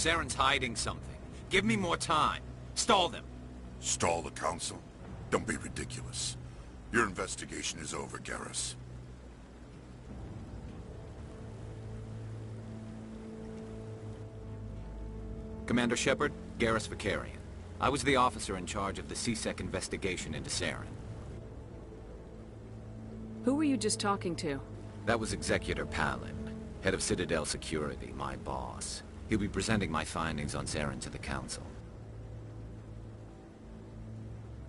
Saren's hiding something. Give me more time. Stall them. Stall the Council? Don't be ridiculous. Your investigation is over, Garrus. Commander Shepard, Garrus Vicarian. I was the officer in charge of the C-Sec investigation into Saren. Who were you just talking to? That was Executor Palin, head of Citadel Security, my boss. He'll be presenting my findings on Saren to the Council.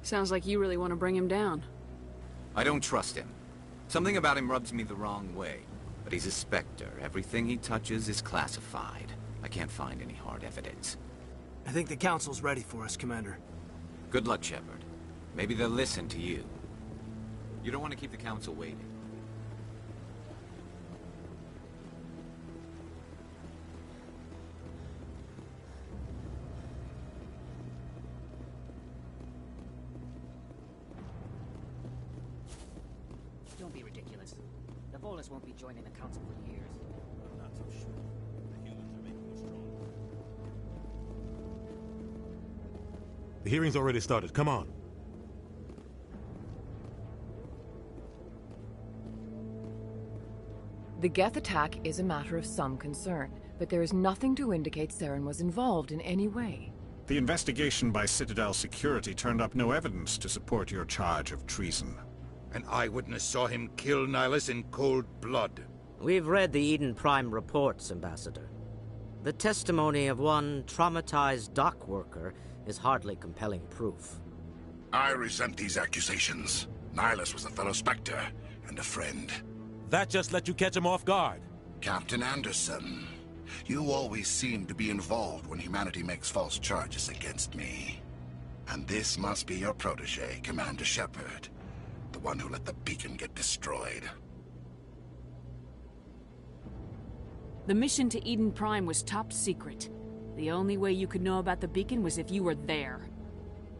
Sounds like you really want to bring him down. I don't trust him. Something about him rubs me the wrong way. But he's a Spectre. Everything he touches is classified. I can't find any hard evidence. I think the Council's ready for us, Commander. Good luck, Shepard. Maybe they'll listen to you. You don't want to keep the Council waiting. Don't be ridiculous. The Volus won't be joining the Council for years. I'm not so sure. The humans are making us strong. The hearing's already started. Come on. The Geth attack is a matter of some concern, but there is nothing to indicate Saren was involved in any way. The investigation by Citadel Security turned up no evidence to support your charge of treason. An eyewitness saw him kill Nihilus in cold blood. We've read the Eden Prime reports, Ambassador. The testimony of one traumatized dock worker is hardly compelling proof. I resent these accusations. Nihilus was a fellow Spectre and a friend. That just let you catch him off guard. Captain Anderson, you always seem to be involved when humanity makes false charges against me. And this must be your protege, Commander Shepard. The one who let the beacon get destroyed. The mission to Eden Prime was top secret. The only way you could know about the beacon was if you were there.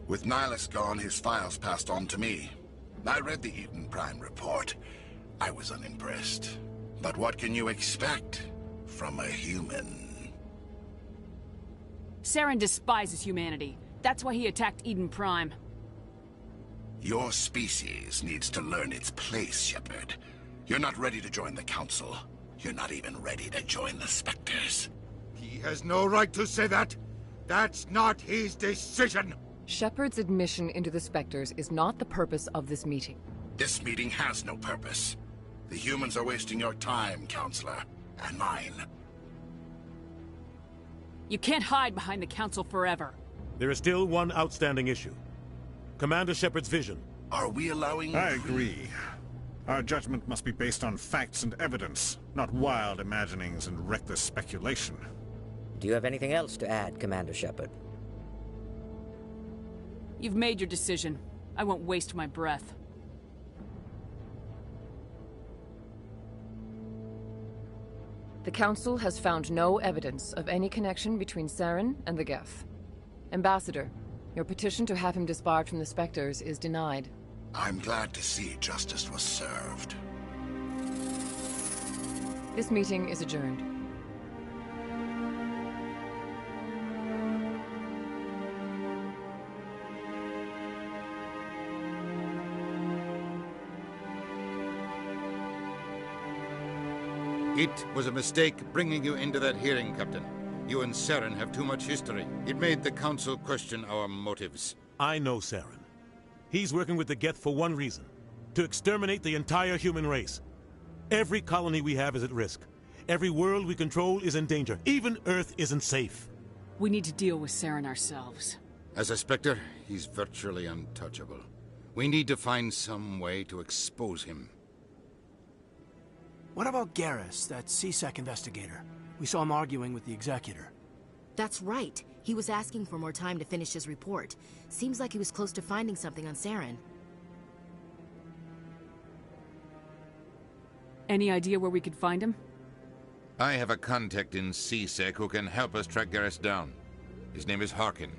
With Nihilus gone, his files passed on to me. I read the Eden Prime report. I was unimpressed. But what can you expect from a human? Saren despises humanity. That's why he attacked Eden Prime. Your species needs to learn its place, Shepard. You're not ready to join the Council. You're not even ready to join the Spectres. He has no right to say that. That's not his decision. Shepard's admission into the Spectres is not the purpose of this meeting. This meeting has no purpose. The humans are wasting your time, Counselor, and mine. You can't hide behind the Council forever. There is still one outstanding issue. Commander Shepard's vision. Are we allowing... I agree. Our judgment must be based on facts and evidence, not wild imaginings and reckless speculation. Do you have anything else to add, Commander Shepard? You've made your decision. I won't waste my breath. The Council has found no evidence of any connection between Saren and the Geth. Ambassador, your petition to have him disbarred from the Spectres is denied. I'm glad to see justice was served. This meeting is adjourned. It was a mistake bringing you into that hearing, Captain. You and Saren have too much history. It made the Council question our motives. I know Saren. He's working with the Geth for one reason. To exterminate the entire human race. Every colony we have is at risk. Every world we control is in danger. Even Earth isn't safe. We need to deal with Saren ourselves. As a Spectre, he's virtually untouchable. We need to find some way to expose him. What about Garrus, that C-Sec investigator? We saw him arguing with the Executor. That's right. He was asking for more time to finish his report. Seems like he was close to finding something on Saren. Any idea where we could find him? I have a contact in C-Sec who can help us track Garrus down. His name is Harkin.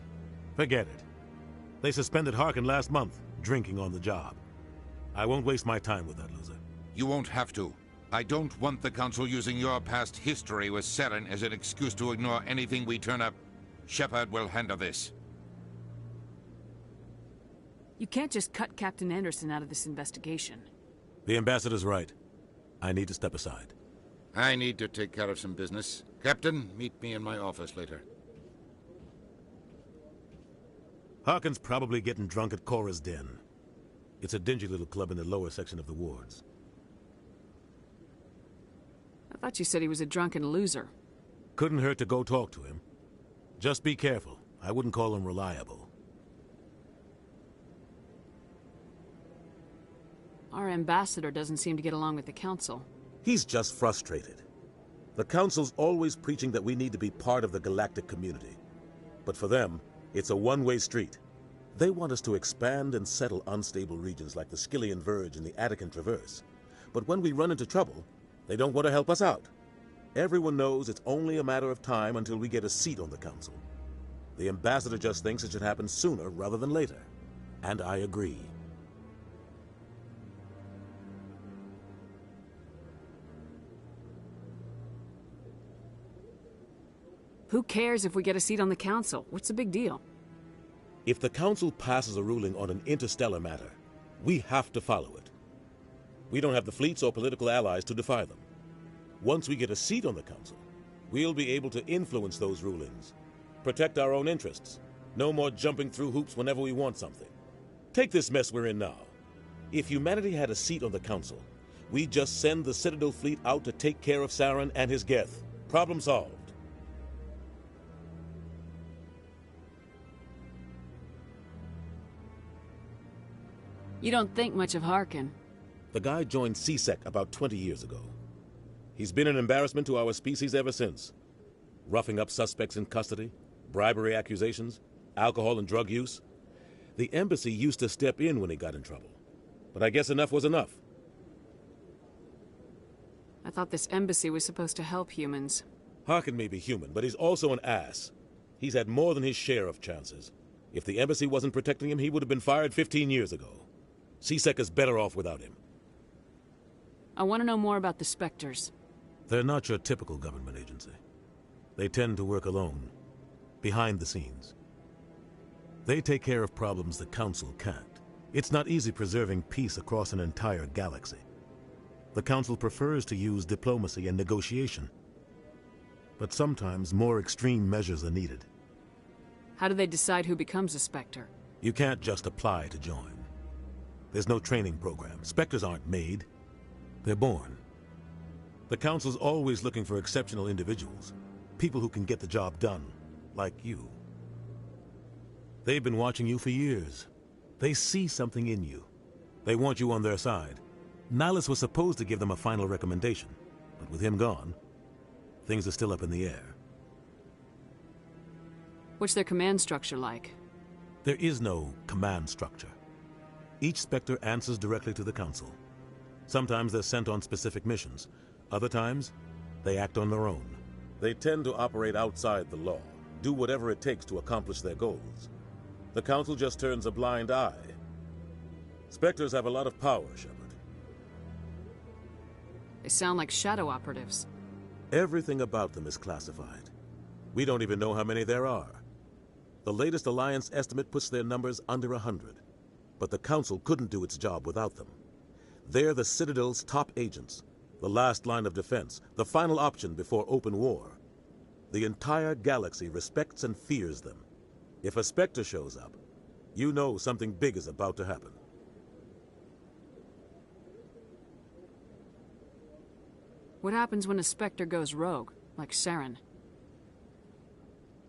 Forget it. They suspended Harkin last month, drinking on the job. I won't waste my time with that loser. You won't have to. I don't want the Council using your past history with Saren as an excuse to ignore anything we turn up. Shepard will handle this. You can't just cut Captain Anderson out of this investigation. The ambassador's right. I need to step aside. I need to take care of some business. Captain, meet me in my office later. Harkin's probably getting drunk at Cora's Den. It's a dingy little club in the lower section of the wards. I thought you said he was a drunken loser. Couldn't hurt to go talk to him. Just be careful. I wouldn't call him reliable. Our ambassador doesn't seem to get along with the Council. He's just frustrated. The Council's always preaching that we need to be part of the galactic community. But for them, it's a one-way street. They want us to expand and settle unstable regions like the Skillian Verge and the Attican Traverse. But when we run into trouble, they don't want to help us out. Everyone knows it's only a matter of time until we get a seat on the Council. The ambassador just thinks it should happen sooner rather than later. And I agree. Who cares if we get a seat on the Council? What's the big deal? If the Council passes a ruling on an interstellar matter, we have to follow it. We don't have the fleets or political allies to defy them. Once we get a seat on the Council, we'll be able to influence those rulings, protect our own interests, no more jumping through hoops whenever we want something. Take this mess we're in now. If humanity had a seat on the Council, we'd just send the Citadel fleet out to take care of Saren and his Geth. Problem solved. You don't think much of Harkin. The guy joined CSEC about 20 years ago. He's been an embarrassment to our species ever since. Roughing up suspects in custody, bribery accusations, alcohol and drug use. The embassy used to step in when he got in trouble. But I guess enough was enough. I thought this embassy was supposed to help humans. Harkin may be human, but he's also an ass. He's had more than his share of chances. If the embassy wasn't protecting him, he would have been fired 15 years ago. CSEC is better off without him. I want to know more about the Spectres. They're not your typical government agency. They tend to work alone, behind the scenes. They take care of problems the Council can't. It's not easy preserving peace across an entire galaxy. The Council prefers to use diplomacy and negotiation. But sometimes more extreme measures are needed. How do they decide who becomes a Spectre? You can't just apply to join. There's no training program. Spectres aren't made. They're born. The Council's always looking for exceptional individuals. People who can get the job done, like you. They've been watching you for years. They see something in you. They want you on their side. Nihilus was supposed to give them a final recommendation, but with him gone, things are still up in the air. What's their command structure like? There is no command structure. Each Spectre answers directly to the Council. Sometimes they're sent on specific missions. Other times, they act on their own. They tend to operate outside the law, do whatever it takes to accomplish their goals. The Council just turns a blind eye. Spectres have a lot of power, Shepard. They sound like shadow operatives. Everything about them is classified. We don't even know how many there are. The latest Alliance estimate puts their numbers under 100. But the Council couldn't do its job without them. They're the Citadel's top agents, the last line of defense, the final option before open war. The entire galaxy respects and fears them. If a Spectre shows up, you know something big is about to happen. What happens when a Spectre goes rogue, like Saren?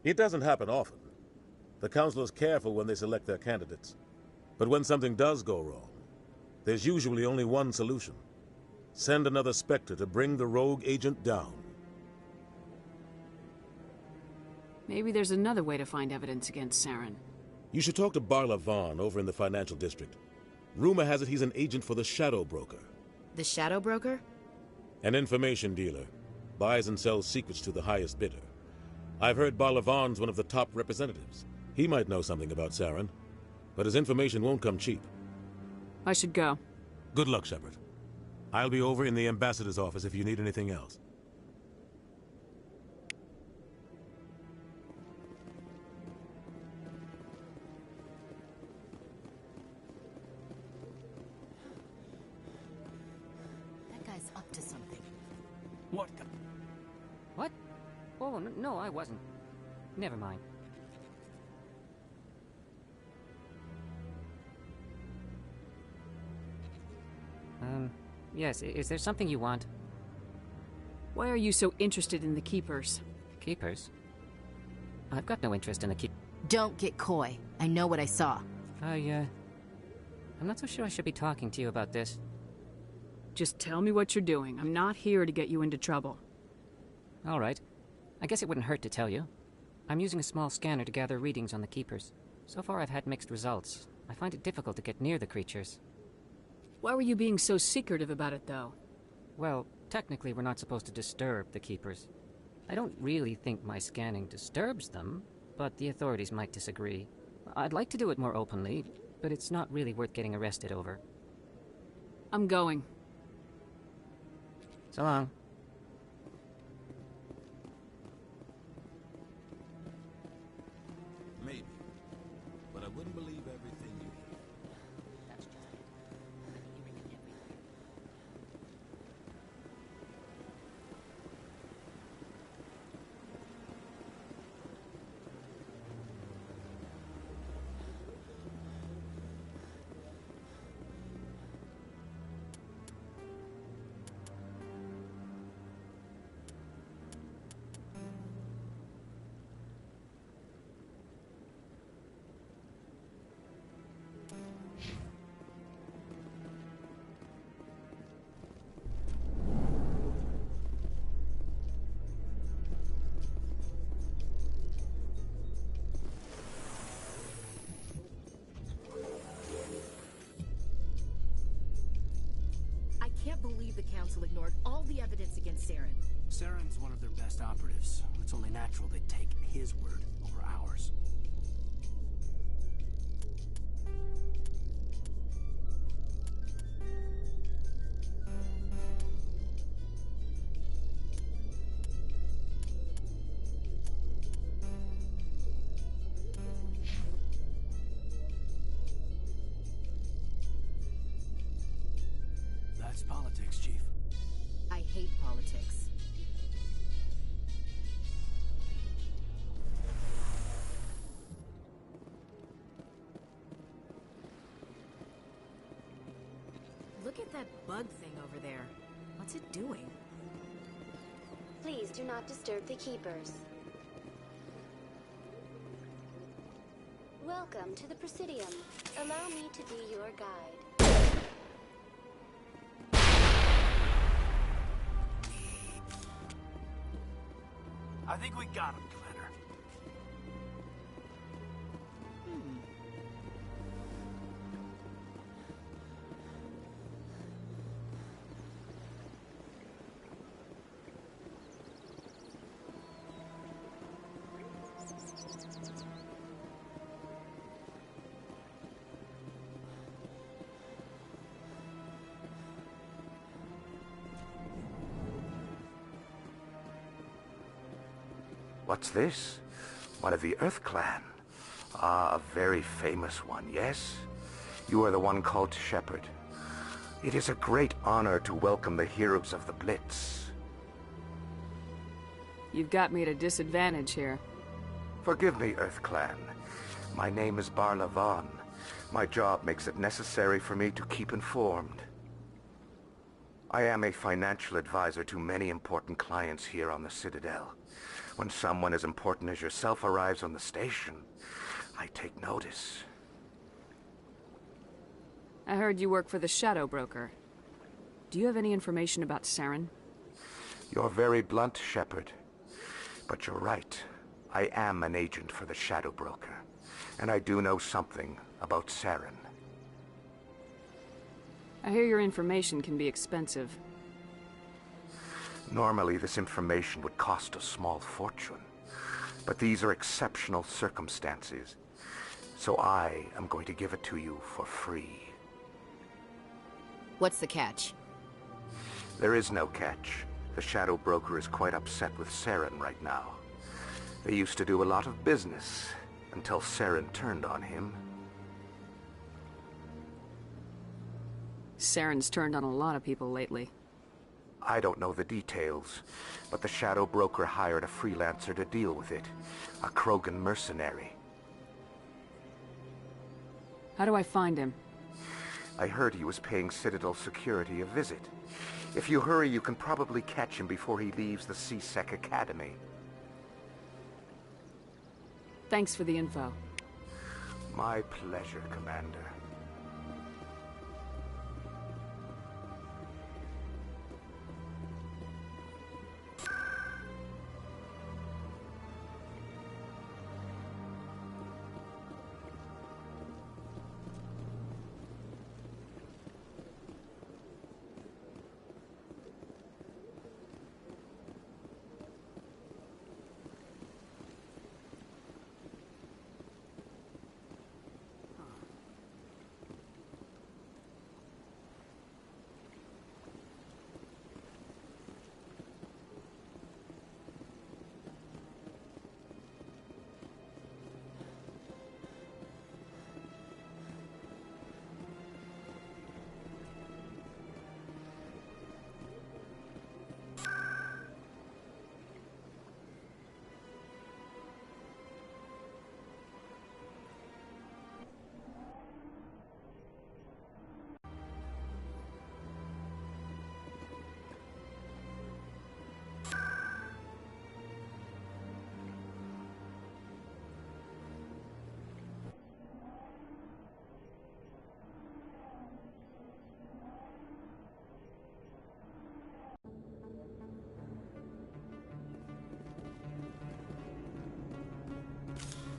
It doesn't happen often. The Council is careful when they select their candidates. But when something does go wrong, there's usually only one solution. Send another Spectre to bring the rogue agent down. Maybe there's another way to find evidence against Saren. You should talk to Barla Vaughn over in the financial district. Rumor has it he's an agent for the Shadow Broker. The Shadow Broker? An information dealer. Buys and sells secrets to the highest bidder. I've heard Barla Vaughn's one of the top representatives. He might know something about Saren. But his information won't come cheap. I should go. Good luck, Shepard. I'll be over in the ambassador's office if you need anything else. That guy's up to something. What? What? Oh, no, I wasn't. Never mind. Yes, is there something you want? Why are you so interested in the Keepers? Keepers? I've got no interest in the Don't get coy. I know what I saw. I'm not so sure I should be talking to you about this. Just tell me what you're doing. I'm not here to get you into trouble. All right. I guess it wouldn't hurt to tell you. I'm using a small scanner to gather readings on the Keepers. So far I've had mixed results. I find it difficult to get near the creatures. Why were you being so secretive about it, though? Well, technically we're not supposed to disturb the Keepers. I don't really think my scanning disturbs them, but the authorities might disagree. I'd like to do it more openly, but it's not really worth getting arrested over. I'm going. So long. Maybe. But I wouldn't believe everything you hear. That's just it. Hearing everything. I can't believe the Council ignored all the evidence against Saren. Saren's one of their best operatives. It's only natural they'd take his word over ours. That's politics, Chief. I hate politics. Look at that bug thing over there. What's it doing? Please do not disturb the Keepers. Welcome to the Presidium. Allow me to be your guide. I think we got him, Commander. What's this? One of the Earth Clan. Ah, a very famous one, yes? You are the one called Shepard. It is a great honor to welcome the heroes of the Blitz. You've got me at a disadvantage here. Forgive me, Earth Clan. My name is Barla Vaughn. My job makes it necessary for me to keep informed. I am a financial advisor to many important clients here on the Citadel. When someone as important as yourself arrives on the station, I take notice. I heard you work for the Shadow Broker. Do you have any information about Saren? You're very blunt, Shepard. But you're right. I am an agent for the Shadow Broker. And I do know something about Saren. I hear your information can be expensive. Normally, this information would cost a small fortune. But these are exceptional circumstances. So I am going to give it to you for free. What's the catch? There is no catch. The Shadow Broker is quite upset with Saren right now. They used to do a lot of business, until Saren turned on him. Saren's turned on a lot of people lately. I don't know the details, but the Shadow Broker hired a freelancer to deal with it. A Krogan mercenary. How do I find him? I heard he was paying Citadel security a visit. If you hurry, you can probably catch him before he leaves the C-Sec Academy. Thanks for the info. My pleasure, Commander.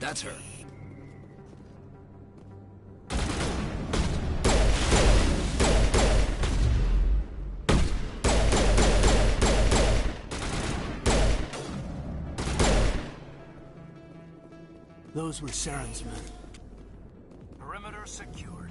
That's her. Those were Saren's men. Perimeter secured.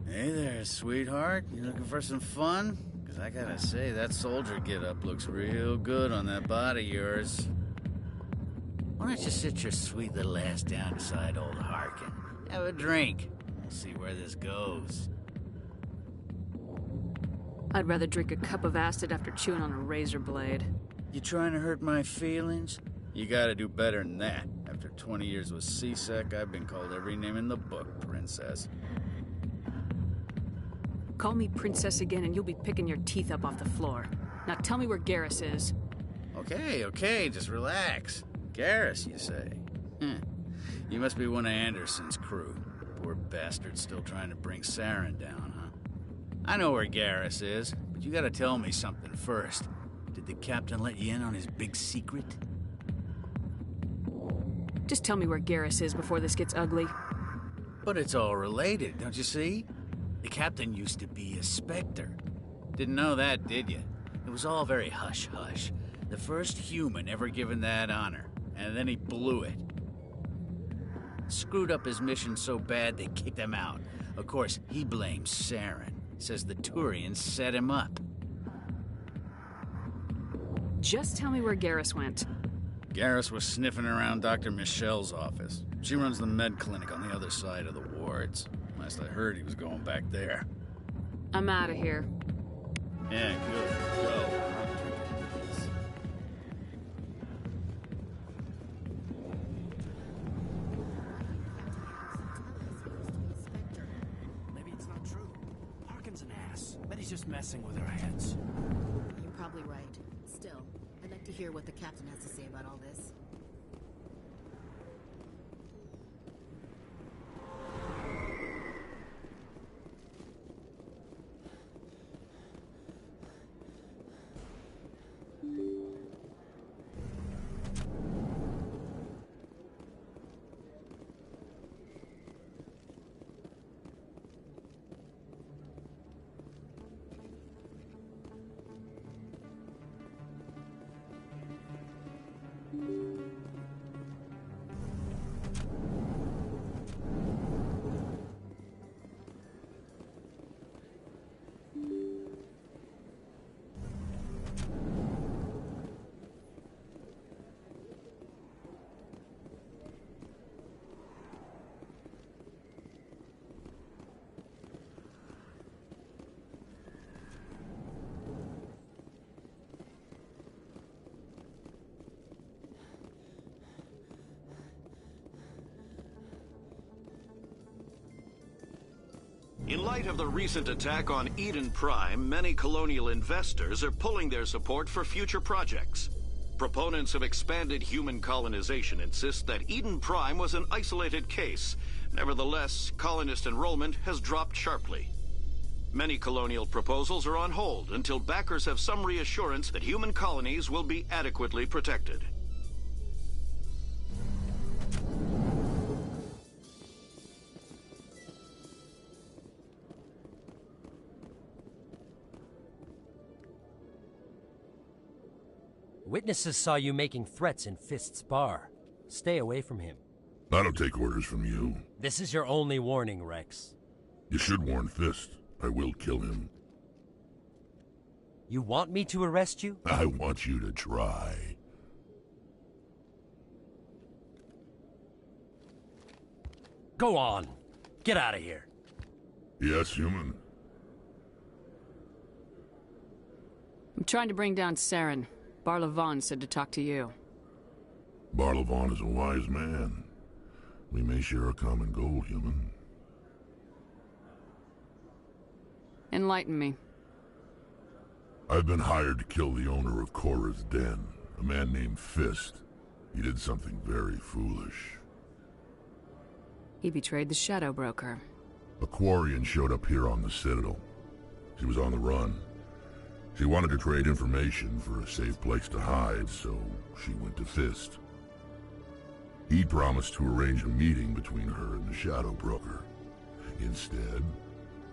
Hey there, sweetheart. You looking for some fun? Because I gotta say, that soldier get-up looks real good on that body of yours. Why don't you sit your sweet little ass down beside old Harkin? Have a drink. We'll see where this goes. I'd rather drink a cup of acid after chewing on a razor blade. You trying to hurt my feelings? You gotta do better than that. After 20 years with C-Sec, I've been called every name in the book, princess. Call me princess again and you'll be picking your teeth up off the floor. Now tell me where Garrus is. Okay, just relax. Garrus, you say? You must be one of Anderson's crew. Poor bastard still trying to bring Saren down, huh? I know where Garrus is, but you gotta tell me something first. Did the captain let you in on his big secret? Just tell me where Garrus is before this gets ugly. But it's all related, don't you see? The captain used to be a Spectre. Didn't know that, did you? It was all very hush-hush. The first human ever given that honor, and then he blew it. Screwed up his mission so bad they kicked him out. Of course, he blames Saren. Says the Turians set him up. Just tell me where Garrus went. Garrus was sniffing around Dr. Michelle's office. She runs the med clinic on the other side of the wards. Last I heard, he was going back there. I'm out of here. Yeah, good. Go. Maybe it's not true. Harkin's an ass. Bet he's just messing with our heads. You're probably right. Still, I'd like to hear what the captain has to say about all this. In light of the recent attack on Eden Prime, many colonial investors are pulling their support for future projects. Proponents of expanded human colonization insist that Eden Prime was an isolated case. Nevertheless, colonist enrollment has dropped sharply. Many colonial proposals are on hold until backers have some reassurance that human colonies will be adequately protected. Witnesses saw you making threats in Fist's bar. Stay away from him. I don't take orders from you. This is your only warning, Rex. You should warn Fist. I will kill him. You want me to arrest you? I want you to try. Go on. Get out of here. Yes, human. I'm trying to bring down Saren. Barlavon said to talk to you. Barlavon is a wise man. We may share a common goal, human. Enlighten me. I've been hired to kill the owner of Korra's Den, a man named Fist. He did something very foolish. He betrayed the Shadow Broker. A Quarian showed up here on the Citadel. She was on the run. She wanted to trade information for a safe place to hide, so she went to Fist. He promised to arrange a meeting between her and the Shadow Broker. Instead,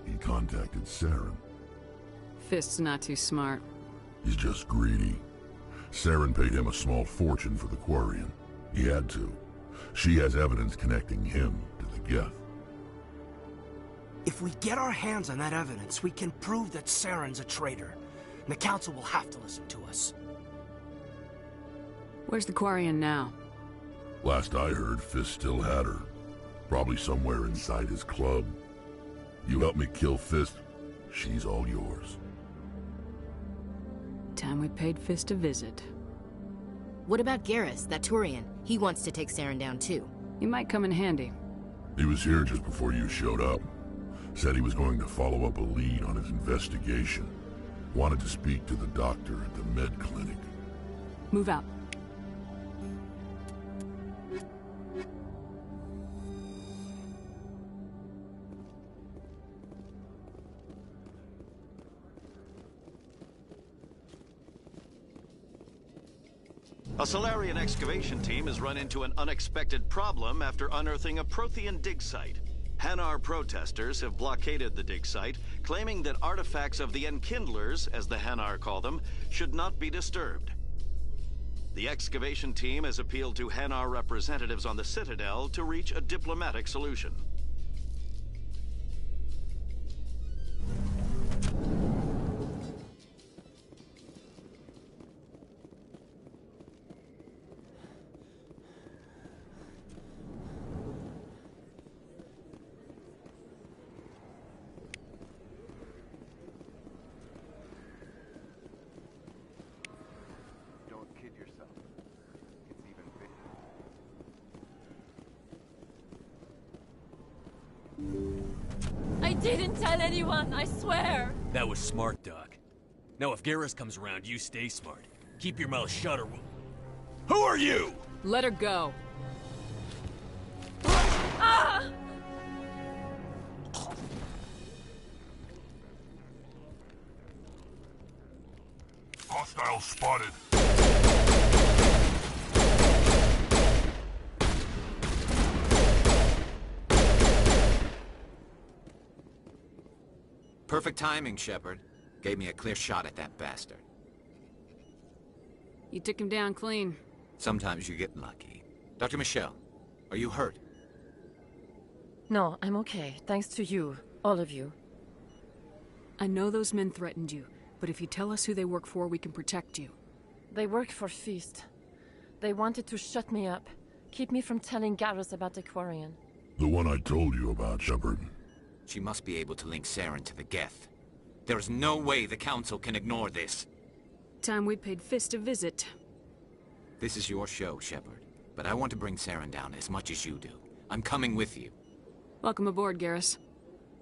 he contacted Saren. Fist's not too smart. He's just greedy. Saren paid him a small fortune for the Quarian. He had to. She has evidence connecting him to the Geth. If we get our hands on that evidence, we can prove that Saren's a traitor. And the Council will have to listen to us. Where's the Quarian now? Last I heard, Fist still had her. Probably somewhere inside his club. You help me kill Fist, she's all yours. Time we paid Fist a visit. What about Garrus, that Turian? He wants to take Saren down too. He might come in handy. He was here just before you showed up. Said he was going to follow up a lead on his investigation. Wanted to speak to the doctor at the med clinic. Move out. A Solarian excavation team has run into an unexpected problem after unearthing a Prothean dig site. Hanar protesters have blockaded the dig site, claiming that artifacts of the Enkindlers, as the Hanar call them, should not be disturbed. The excavation team has appealed to Hanar representatives on the Citadel to reach a diplomatic solution. I didn't tell anyone, I swear! That was smart, Doc. Now if Garrus comes around, you stay smart. Keep your mouth shut or we'll... Who are you? Let her go. Ah! Hostile spotted. Perfect timing, Shepard. Gave me a clear shot at that bastard. You took him down clean. Sometimes you get lucky. Dr. Michelle, are you hurt? No, I'm okay. Thanks to you. All of you. I know those men threatened you, but if you tell us who they work for, we can protect you. They work for Fist. They wanted to shut me up. Keep me from telling Garrus about the Quarian. The one I told you about, Shepard. She must be able to link Saren to the Geth. There is no way the Council can ignore this. Time we paid Fist a visit. This is your show, Shepard. But I want to bring Saren down as much as you do. I'm coming with you. Welcome aboard, Garrus.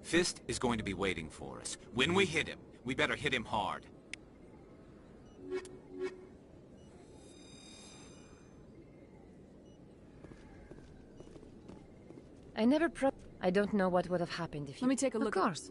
Fist is going to be waiting for us. When we hit him, we better hit him hard. I don't know what would have happened if you... Let me take a look. Of course.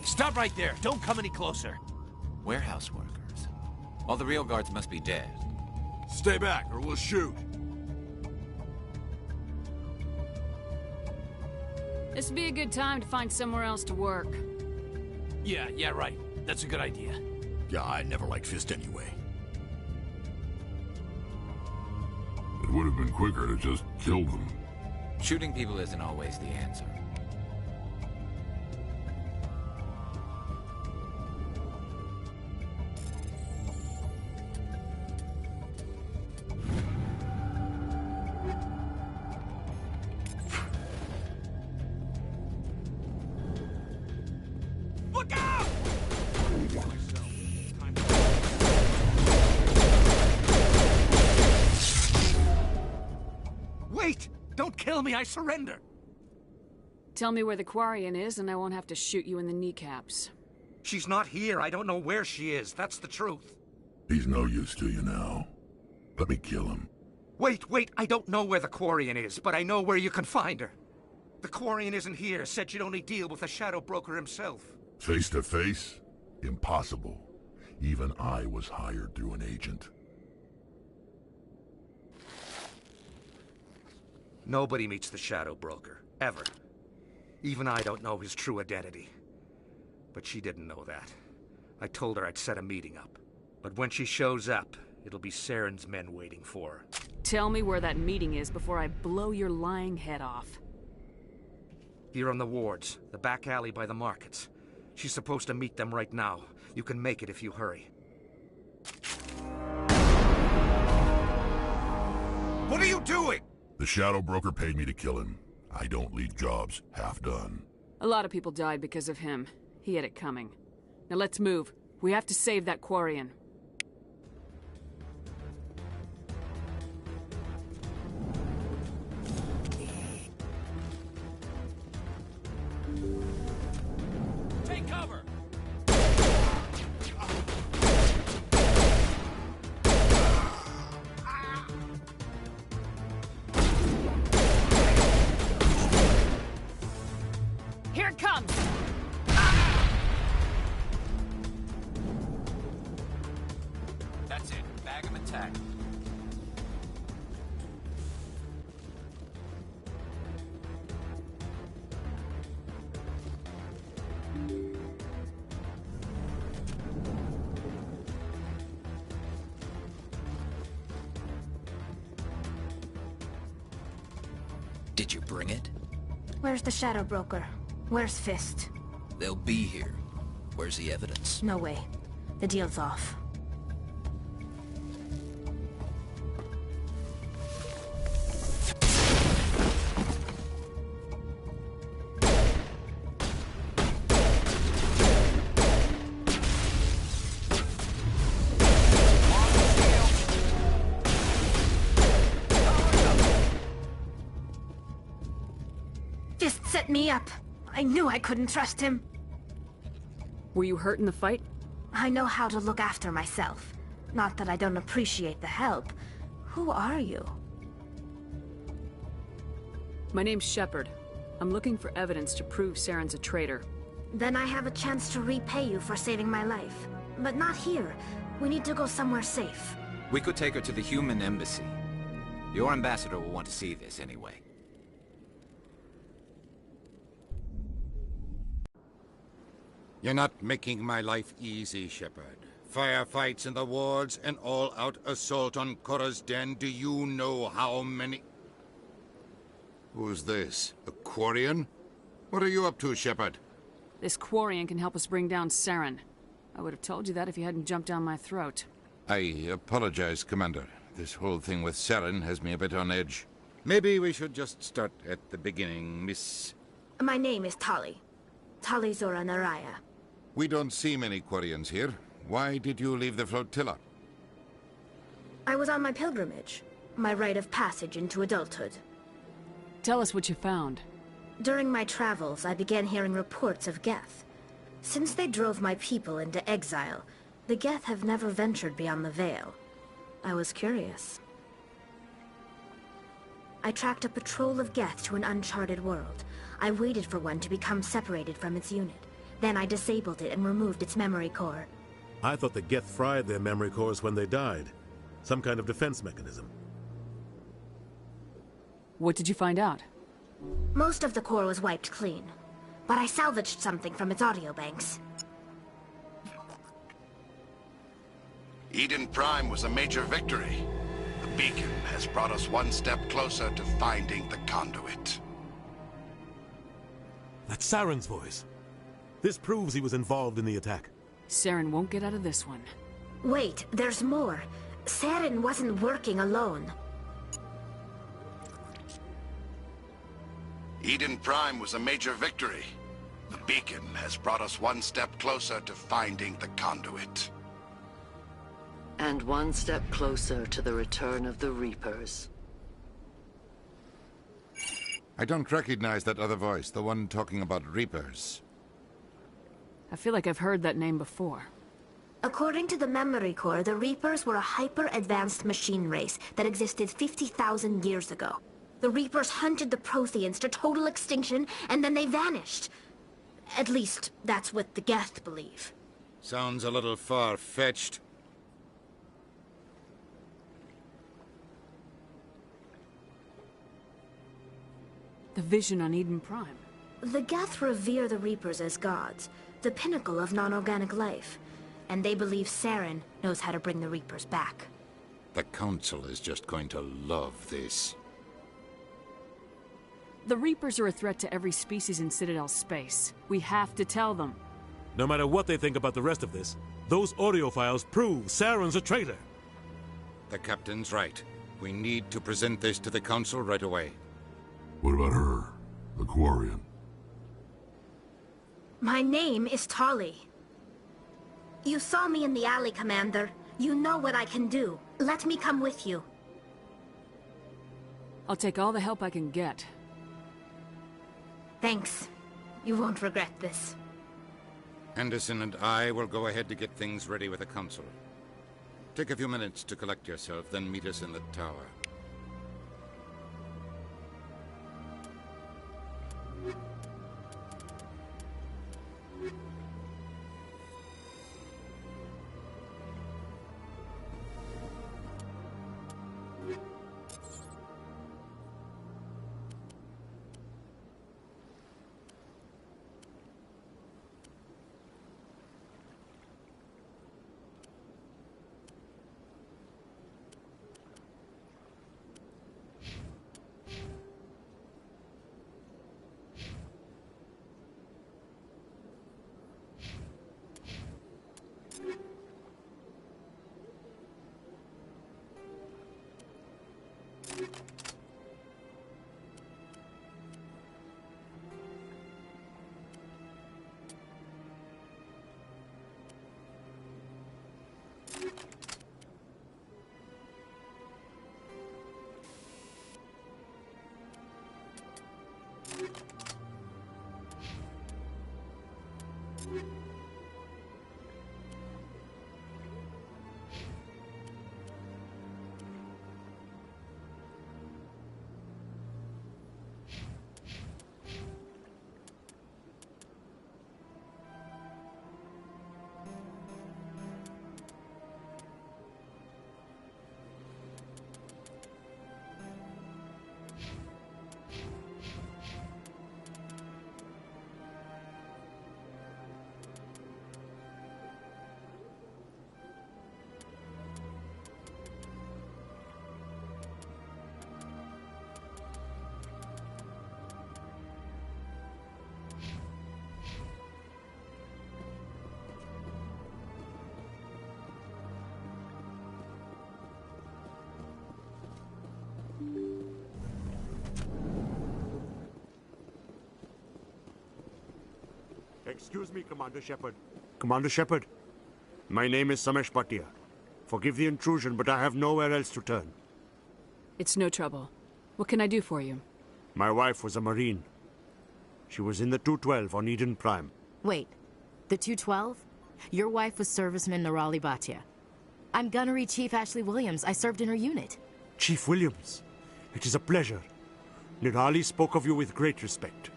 Stop right there. Don't come any closer. Warehouse workers. All the real guards must be dead. Stay back, or we'll shoot. This would be a good time to find somewhere else to work. Yeah, right. That's a good idea. Yeah, I never liked Fist anyway. It would have been quicker to just kill them. Shooting people isn't always the answer. Wait! Don't kill me, I surrender! Tell me where the Quarian is, and I won't have to shoot you in the kneecaps. She's not here. I don't know where she is. That's the truth. He's no use to you now. Let me kill him. Wait! I don't know where the Quarian is, but I know where you can find her. The Quarian isn't here. Said she'd only deal with the Shadow Broker himself. Face to face? Impossible. Even I was hired through an agent. Nobody meets the Shadow Broker. Ever. Even I don't know his true identity. But she didn't know that. I told her I'd set a meeting up. But when she shows up, it'll be Saren's men waiting for her. Tell me where that meeting is before I blow your lying head off. Here on the wards, the back alley by the markets. She's supposed to meet them right now. You can make it if you hurry. What are you doing? The Shadow Broker paid me to kill him. I don't leave jobs half done. A lot of people died because of him. He had it coming. Now let's move. We have to save that Quarian. Take cover! Here it comes! That's it. Bag him attack. Did you bring it? Where's the Shadow Broker? Where's Fist? They'll be here. Where's the evidence? No way. The deal's off. Fist set me up. I knew I couldn't trust him. Were you hurt in the fight? I know how to look after myself. Not that I don't appreciate the help. Who are you? My name's Shepard. I'm looking for evidence to prove Saren's a traitor. Then I have a chance to repay you for saving my life. But not here. We need to go somewhere safe. We could take her to the human embassy. Your ambassador will want to see this anyway. You're not making my life easy, Shepard. Firefights in the wards, an all-out assault on Korra's den. Do you know how many... Who's this? A Quarian? What are you up to, Shepard? This Quarian can help us bring down Saren. I would have told you that if you hadn't jumped down my throat. I apologize, Commander. This whole thing with Saren has me a bit on edge. Maybe we should just start at the beginning, Miss... My name is Tali. Tali Zora Naraya. We don't see many Quarians here. Why did you leave the flotilla? I was on my pilgrimage. My rite of passage into adulthood. Tell us what you found. During my travels, I began hearing reports of Geth. Since they drove my people into exile, the Geth have never ventured beyond the Veil. I was curious. I tracked a patrol of Geth to an uncharted world. I waited for one to become separated from its unit. Then I disabled it and removed its memory core. I thought the Geth fried their memory cores when they died. Some kind of defense mechanism. What did you find out? Most of the core was wiped clean, but I salvaged something from its audio banks. Eden Prime was a major victory. The beacon has brought us one step closer to finding the conduit. That's Saren's voice. This proves he was involved in the attack. Saren won't get out of this one. Wait, there's more. Saren wasn't working alone. Eden Prime was a major victory. The beacon has brought us one step closer to finding the conduit. And one step closer to the return of the Reapers. I don't recognize that other voice, the one talking about Reapers. I feel like I've heard that name before. According to the memory core, the Reapers were a hyper-advanced machine race that existed 50,000 years ago. The Reapers hunted the Protheans to total extinction, and then they vanished. At least, that's what the Geth believe. Sounds a little far-fetched. The vision on Eden Prime. The Geth revere the Reapers as gods, the pinnacle of non-organic life. And they believe Saren knows how to bring the Reapers back. The Council is just going to love this. The Reapers are a threat to every species in Citadel space. We have to tell them. No matter what they think about the rest of this, those audio files prove Saren's a traitor. The Captain's right. We need to present this to the Council right away. What about her? the Quarian. My name is Tali. You saw me in the alley, Commander. You know what I can do. Let me come with you. I'll take all the help I can get. Thanks. You won't regret this. Anderson and I will go ahead to get things ready with the Council. Take a few minutes to collect yourself, then meet us in the tower. Excuse me, Commander Shepard. Commander Shepard, my name is Samesh Bhatia. Forgive the intrusion, but I have nowhere else to turn. It's no trouble. What can I do for you? My wife was a Marine. She was in the 212 on Eden Prime. Wait, the 212? Your wife was serviceman Nirali Bhatia. I'm Gunnery Chief Ashley Williams. I served in her unit. Chief Williams, it is a pleasure. Nirali spoke of you with great respect.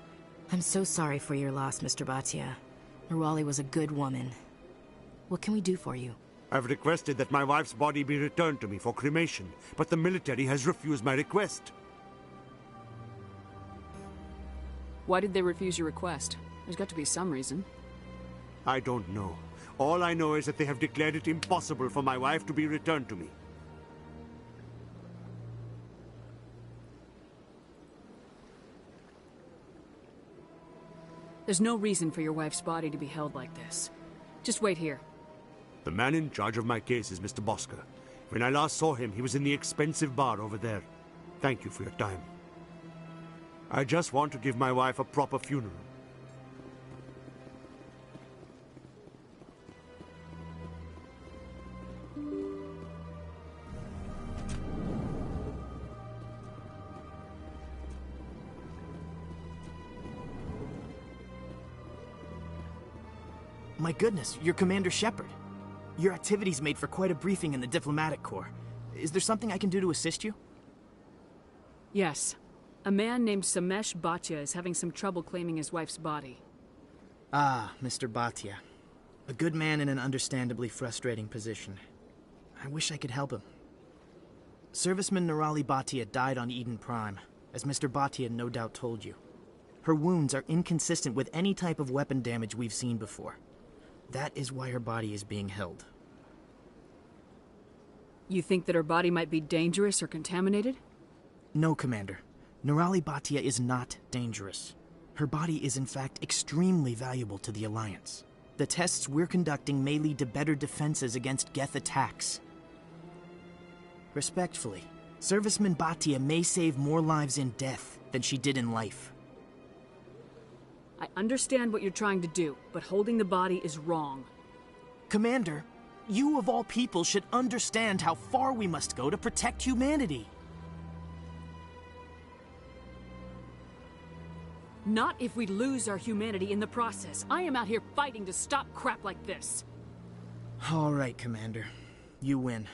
I'm so sorry for your loss, Mr. Bhatia. Nirali was a good woman. What can we do for you? I've requested that my wife's body be returned to me for cremation, but the military has refused my request. Why did they refuse your request? There's got to be some reason. I don't know. All I know is that they have declared it impossible for my wife to be returned to me. There's no reason for your wife's body to be held like this. Just wait here. The man in charge of my case is Mr. Bosker. When I last saw him, he was in the expensive bar over there. Thank you for your time. I just want to give my wife a proper funeral. My goodness, you're Commander Shepard. Your activities made for quite a briefing in the Diplomatic Corps. Is there something I can do to assist you? Yes. A man named Samesh Bhatia is having some trouble claiming his wife's body. Ah, Mr. Bhatia. A good man in an understandably frustrating position. I wish I could help him. Serviceman Nirali Bhatia died on Eden Prime, as Mr. Bhatia no doubt told you. Her wounds are inconsistent with any type of weapon damage we've seen before. That is why her body is being held. You think that her body might be dangerous or contaminated? No, Commander. Nirali Bhatia is not dangerous. Her body is in fact extremely valuable to the Alliance. The tests we're conducting may lead to better defenses against Geth attacks. Respectfully, Serviceman Bhatia may save more lives in death than she did in life. I understand what you're trying to do, but holding the body is wrong. Commander, you of all people should understand how far we must go to protect humanity. Not if we lose our humanity in the process. I am out here fighting to stop crap like this. All right, Commander. You win.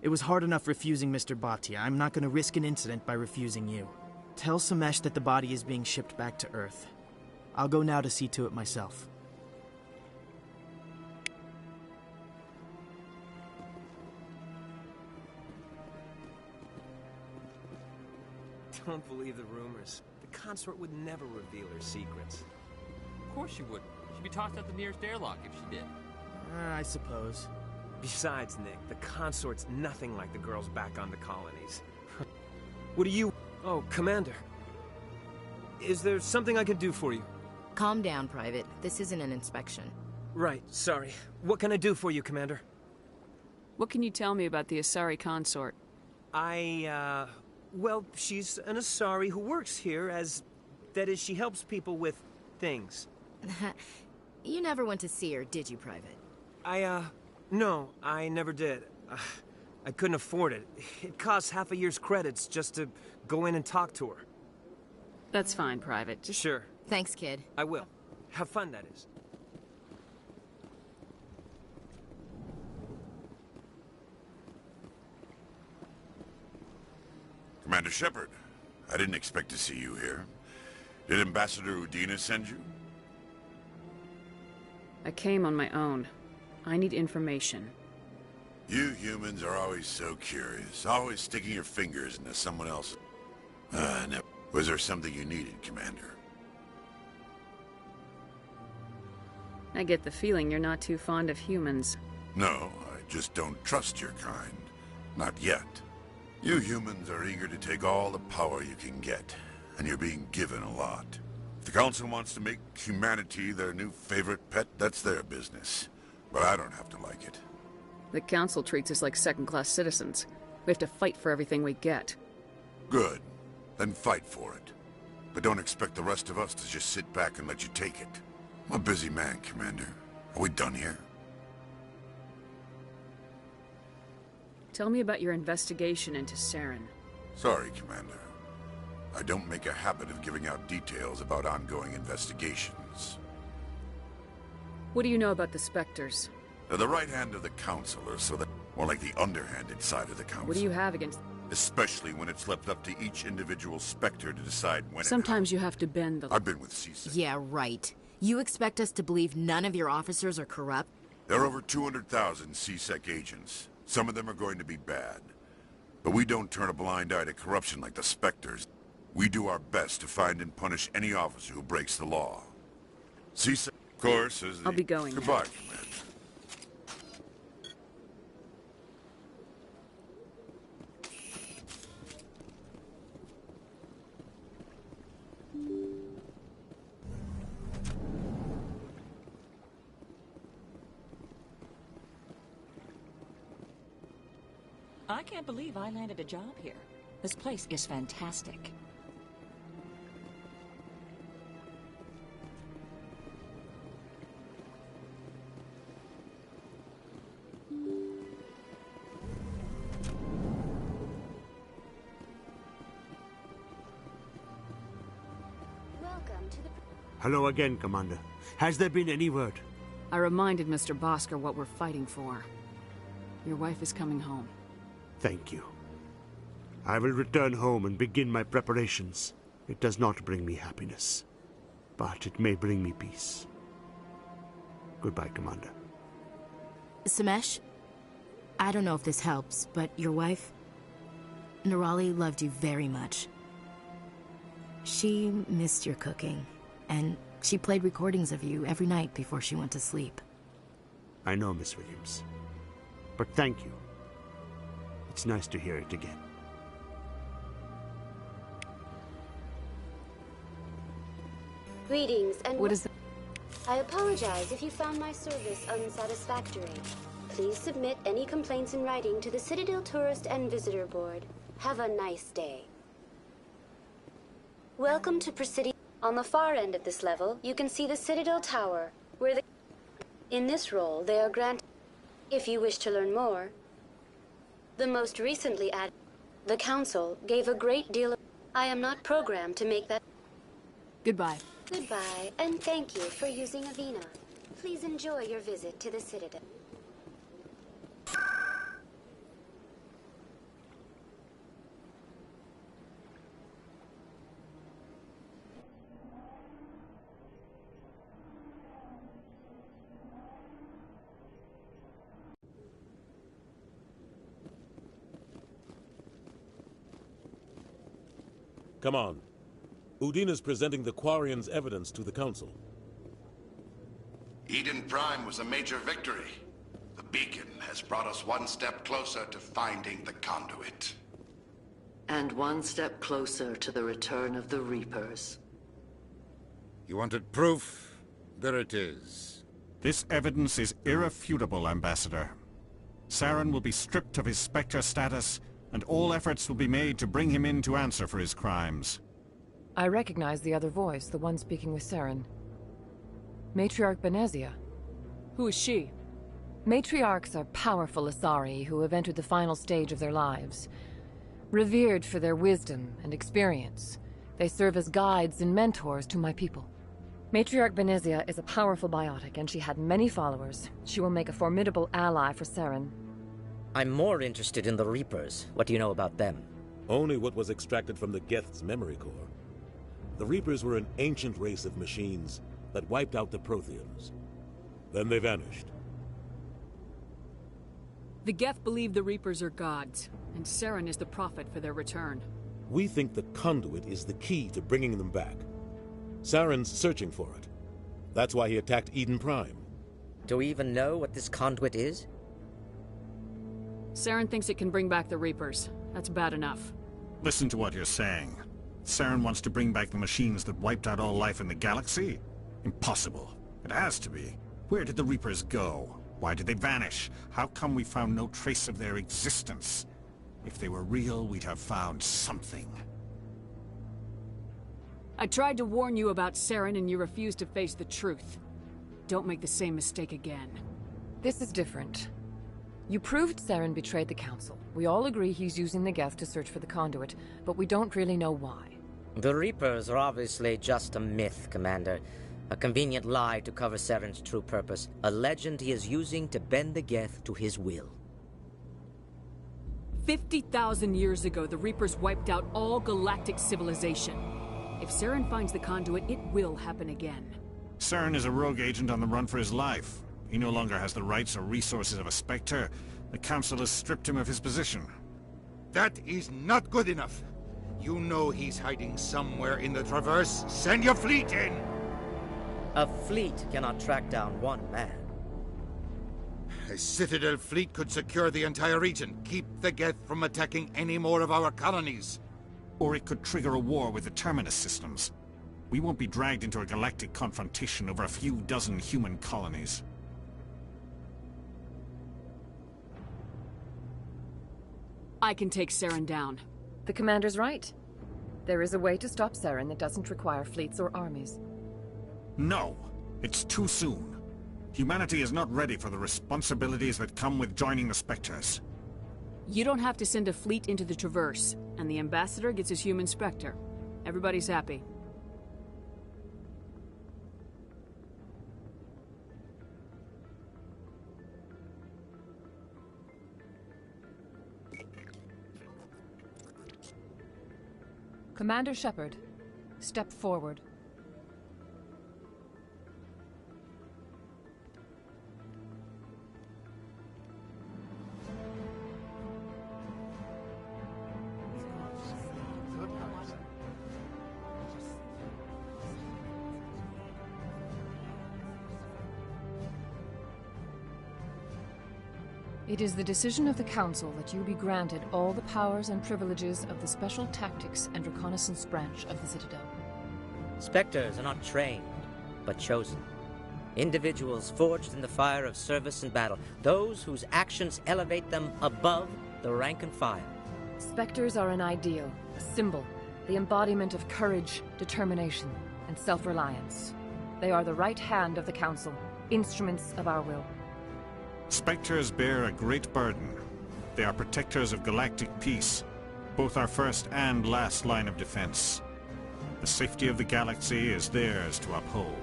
It was hard enough refusing Mr. Bhatia. I'm not going to risk an incident by refusing you. Tell Samesh that the body is being shipped back to Earth. I'll go now to see to it myself. Don't believe the rumors. The consort would never reveal her secrets. Of course she wouldn't. She'd be tossed out the nearest airlock if she did. I suppose. Besides, Nick, the consort's nothing like the girls back on the colonies. What do you... Oh, Commander. Is there something I can do for you? Calm down, Private. This isn't an inspection. Right, sorry. What can I do for you, Commander? What can you tell me about the Asari consort? Well, she's an Asari who works here as... That is, she helps people with things. You never went to see her, did you, Private? No, I never did. I couldn't afford it. It costs half a year's credits just to go in and talk to her. That's fine, Private. Sure. Thanks, kid. I will. Have fun, that is. Commander Shepard, I didn't expect to see you here. Did Ambassador Udina send you? I came on my own. I need information. You humans are always so curious, always sticking your fingers into someone else. No. Was there something you needed, Commander? I get the feeling you're not too fond of humans. No, I just don't trust your kind. Not yet. You humans are eager to take all the power you can get, and you're being given a lot. If the Council wants to make humanity their new favorite pet, that's their business. But I don't have to like it. The Council treats us like second-class citizens. We have to fight for everything we get. Good. Then fight for it. But don't expect the rest of us to just sit back and let you take it. I'm a busy man, Commander. Are we done here? Tell me about your investigation into Saren. Sorry, Commander. I don't make a habit of giving out details about ongoing investigations. What do you know about the Spectres? They're the right hand of the Council, or so that more like the underhanded side of the Council. What do you have against... Especially when it's left up to each individual Spectre to decide when. Sometimes you have to bend the... I've been with CSEC. Yeah, right. You expect us to believe none of your officers are corrupt? There are over 200,000 CSEC agents. Some of them are going to be bad. But we don't turn a blind eye to corruption like the Spectres. We do our best to find and punish any officer who breaks the law. CSEC, of course, is the... I'll be going. Goodbye, Commander. I can't believe I landed a job here. This place is fantastic. Welcome to the... Hello again, Commander. Has there been any word? I reminded Mr. Bosker what we're fighting for. Your wife is coming home. Thank you. I will return home and begin my preparations. It does not bring me happiness, but it may bring me peace. Goodbye, Commander. Samesh, I don't know if this helps, but your wife, Nirali, loved you very much. She missed your cooking, and she played recordings of you every night before she went to sleep. I know, Miss Williams. But thank you. It's nice to hear it again. Greetings and... What is that? I apologize if you found my service unsatisfactory. Please submit any complaints in writing to the Citadel Tourist and Visitor Board. Have a nice day. Welcome to Presidio... On the far end of this level, you can see the Citadel Tower, where the... In this role, they are granted... If you wish to learn more, the most recently added... The Council gave a great deal of... I am not programmed to make that... Goodbye. Goodbye, and thank you for using Avina. Please enjoy your visit to the Citadel. Come on. Udina's presenting the Quarian's evidence to the Council. Eden Prime was a major victory. The beacon has brought us one step closer to finding the conduit. And one step closer to the return of the Reapers. You wanted proof? There it is. This evidence is irrefutable, Ambassador. Saren will be stripped of his Spectre status, and all efforts will be made to bring him in to answer for his crimes. I recognize the other voice, the one speaking with Saren. Matriarch Benezia. Who is she? Matriarchs are powerful Asari who have entered the final stage of their lives. Revered for their wisdom and experience, they serve as guides and mentors to my people. Matriarch Benezia is a powerful biotic, and she had many followers. She will make a formidable ally for Saren. I'm more interested in the Reapers. What do you know about them? Only what was extracted from the Geth's memory core. The Reapers were an ancient race of machines that wiped out the Protheans. Then they vanished. The Geth believe the Reapers are gods, and Saren is the prophet for their return. We think the conduit is the key to bringing them back. Saren's searching for it. That's why he attacked Eden Prime. Do we even know what this conduit is? Saren thinks it can bring back the Reapers. That's bad enough. Listen to what you're saying. Saren wants to bring back the machines that wiped out all life in the galaxy? Impossible. It has to be. Where did the Reapers go? Why did they vanish? How come we found no trace of their existence? If they were real, we'd have found something. I tried to warn you about Saren and you refused to face the truth. Don't make the same mistake again. This is different. You proved Saren betrayed the Council. We all agree he's using the Geth to search for the conduit, but we don't really know why. The Reapers are obviously just a myth, Commander. A convenient lie to cover Saren's true purpose. A legend he is using to bend the Geth to his will. 50,000 years ago, the Reapers wiped out all galactic civilization. If Saren finds the conduit, it will happen again. Saren is a rogue agent on the run for his life. He no longer has the rights or resources of a Spectre. The Council has stripped him of his position. That is not good enough. You know he's hiding somewhere in the Traverse. Send your fleet in! A fleet cannot track down one man. A Citadel fleet could secure the entire region, keep the Geth from attacking any more of our colonies. Or it could trigger a war with the Terminus systems. We won't be dragged into a galactic confrontation over a few dozen human colonies. I can take Saren down. The Commander's right. There is a way to stop Saren that doesn't require fleets or armies. No! It's too soon. Humanity is not ready for the responsibilities that come with joining the Spectres. You don't have to send a fleet into the Traverse, and the Ambassador gets his human Spectre. Everybody's happy. Commander Shepard, step forward. It is the decision of the Council that you be granted all the powers and privileges of the Special Tactics and Reconnaissance Branch of the Citadel. Spectres are not trained, but chosen. Individuals forged in the fire of service and battle, those whose actions elevate them above the rank and file. Spectres are an ideal, a symbol, the embodiment of courage, determination. and self-reliance. They are the right hand of the Council, instruments of our will. Spectres bear a great burden. They are protectors of galactic peace, both our first and last line of defense. The safety of the galaxy is theirs to uphold.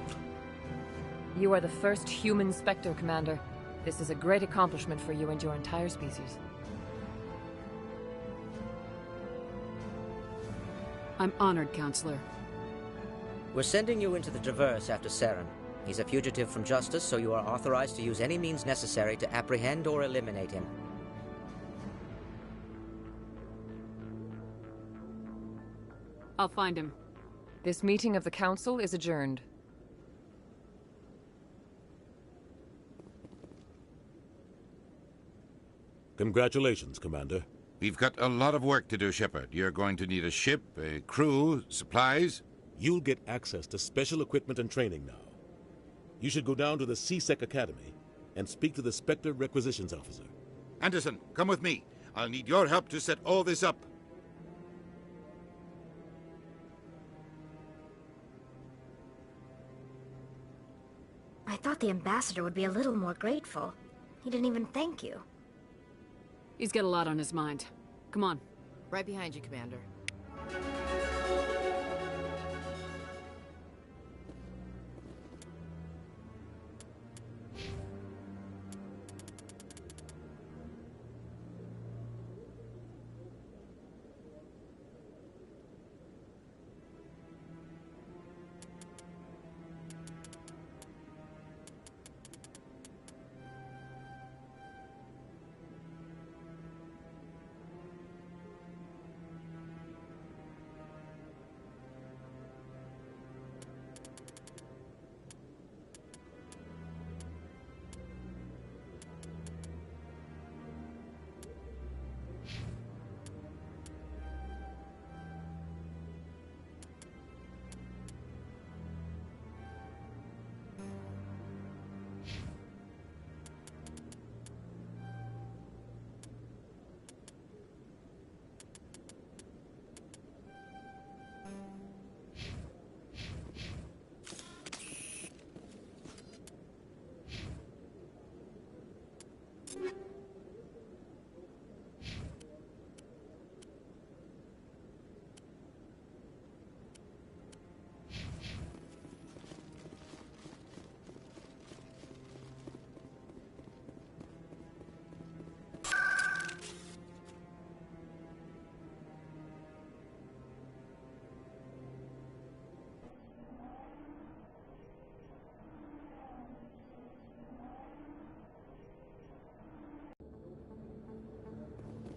You are the first human Spectre, Commander. This is a great accomplishment for you and your entire species. I'm honored, Counselor. We're sending you into the Traverse after Saren. He's a fugitive from justice, so you are authorized to use any means necessary to apprehend or eliminate him. I'll find him. This meeting of the Council is adjourned. Congratulations, Commander. We've got a lot of work to do, Shepard. You're going to need a ship, a crew, supplies. You'll get access to special equipment and training now. You should go down to the C-Sec Academy and speak to the Spectre Requisitions Officer. Anderson, come with me. I'll need your help to set all this up. I thought the ambassador would be a little more grateful. He didn't even thank you. He's got a lot on his mind. Come on. Right behind you, Commander.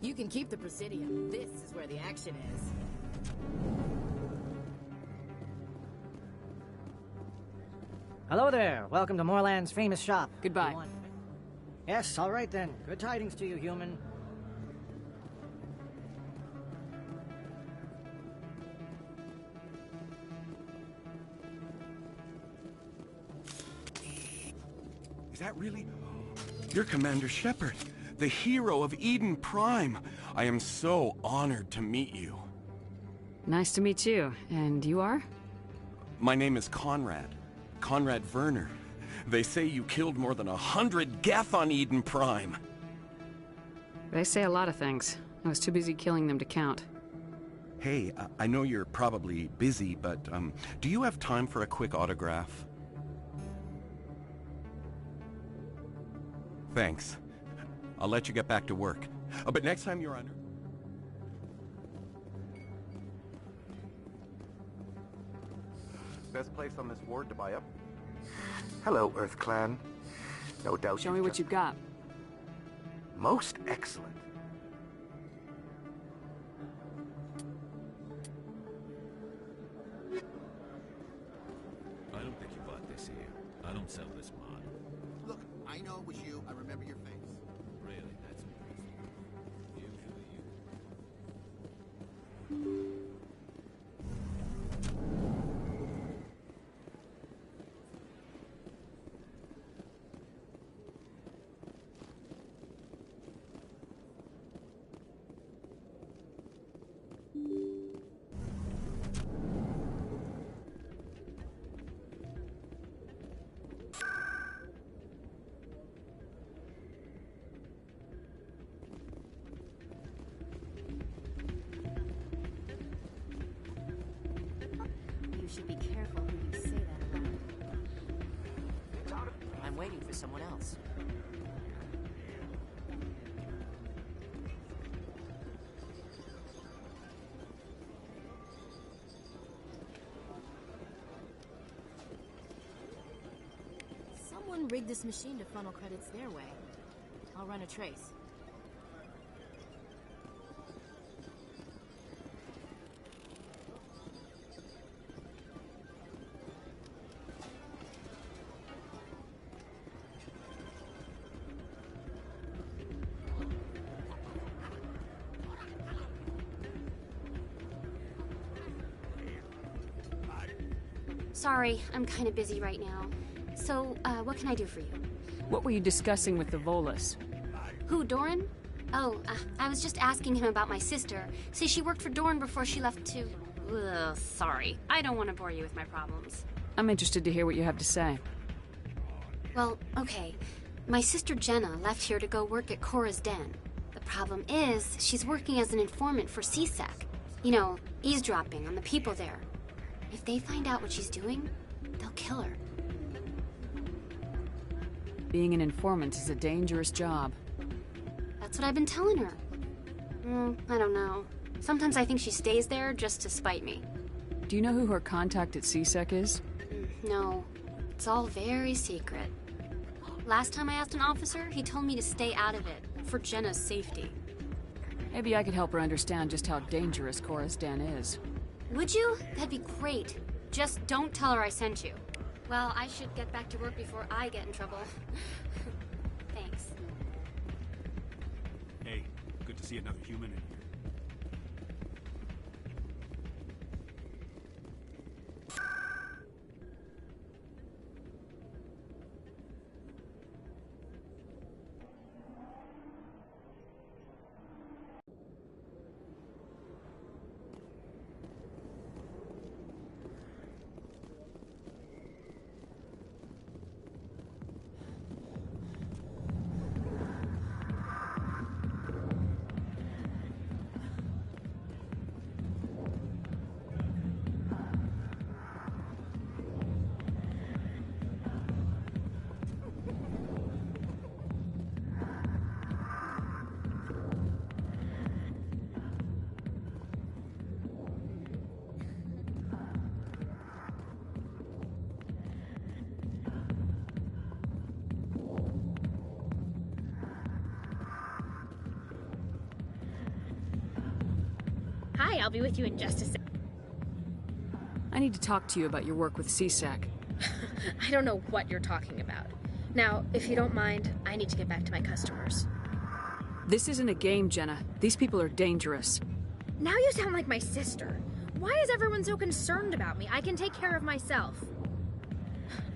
You can keep the Presidium. This is where the action is. Hello there. Welcome to Moorland's famous shop. Goodbye. Yes, all right then. Good tidings to you, human. Is that really? You're Commander Shepard, the hero of Eden Prime. I am so honored to meet you. Nice to meet you. And you are? My name is Conrad. Conrad Werner. They say you killed more than 100 Geth on Eden Prime. They say a lot of things. I was too busy killing them to count. Hey, I know you're probably busy, but do you have time for a quick autograph? Thanks. I'll let you get back to work. But next time you're on... Best place on this ward to buy up? Hello, Earth Clan. No doubt. Show me what you've got. Most excellent. I don't think you bought this here. I don't sell this mod. Look, I know it was you. I remember your face. Really, that's impressive. Usually you... should be careful who you say that about. I'm waiting for someone else. Someone rigged this machine to funnel credits their way. I'll run a trace. Sorry, I'm kind of busy right now. So, what can I do for you? What were you discussing with the Volus? Who, Doran? Oh, I was just asking him about my sister. See, she worked for Doran before she left to... Ugh, sorry. I don't want to bore you with my problems. I'm interested to hear what you have to say. Well, okay. My sister Jenna left here to go work at Cora's Den. The problem is, she's working as an informant for CSEC. You know, eavesdropping on the people there. If they find out what she's doing, they'll kill her. Being an informant is a dangerous job. That's what I've been telling her. I don't know. Sometimes I think she stays there just to spite me. Do you know who her contact at CSEC is? No. It's all very secret. Last time I asked an officer, he told me to stay out of it, for Jenna's safety. Maybe I could help her understand just how dangerous Cora's Den is. Would you? That'd be great. Just don't tell her I sent you. Well, I should get back to work before I get in trouble. Thanks. Hey, good to see another human in here. Hi, I'll be with you in just a sec. I need to talk to you about your work with CSEC. I don't know what you're talking about. Now, if you don't mind, I need to get back to my customers. This isn't a game, Jenna. These people are dangerous. Now you sound like my sister. Why is everyone so concerned about me? I can take care of myself.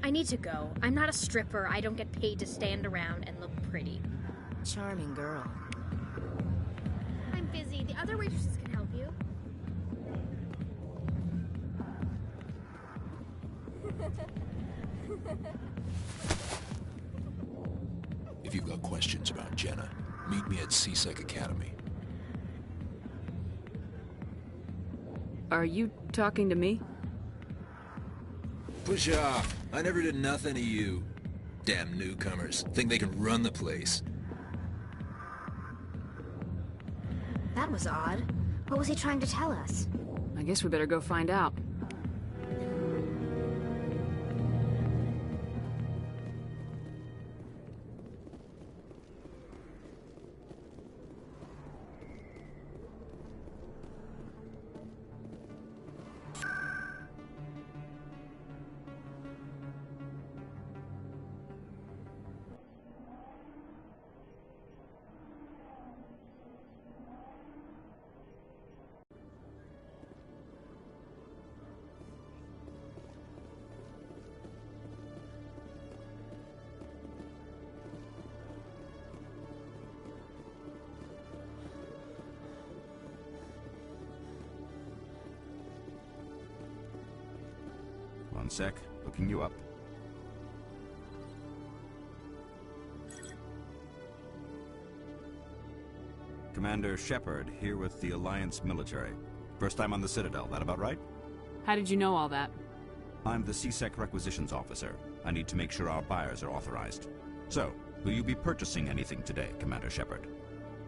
I need to go. I'm not a stripper. I don't get paid to stand around and look pretty. Charming girl. I'm busy. The other waitresses can help you. If you've got questions about Jenna, meet me at CSEC Academy. Are you talking to me? Push off. I never did nothing to you. Damn newcomers. Think they can run the place. That was odd. What was he trying to tell us? I guess we better go find out. One sec, looking you up. Commander Shepard, here with the Alliance military. First time on the Citadel, that about right? How did you know all that? I'm the CSEC Requisitions Officer. I need to make sure our buyers are authorized. So, will you be purchasing anything today, Commander Shepard?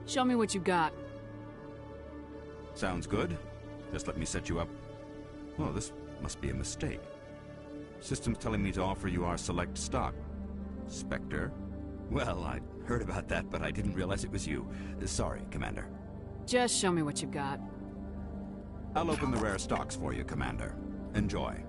Show me what you got. Sounds good. Just let me set you up. Oh, this must be a mistake. System's telling me to offer you our select stock. Spectre? Well, I heard about that, but I didn't realize it was you. Sorry, Commander. Just show me what you got. I'll open the rare stocks for you, Commander. Enjoy.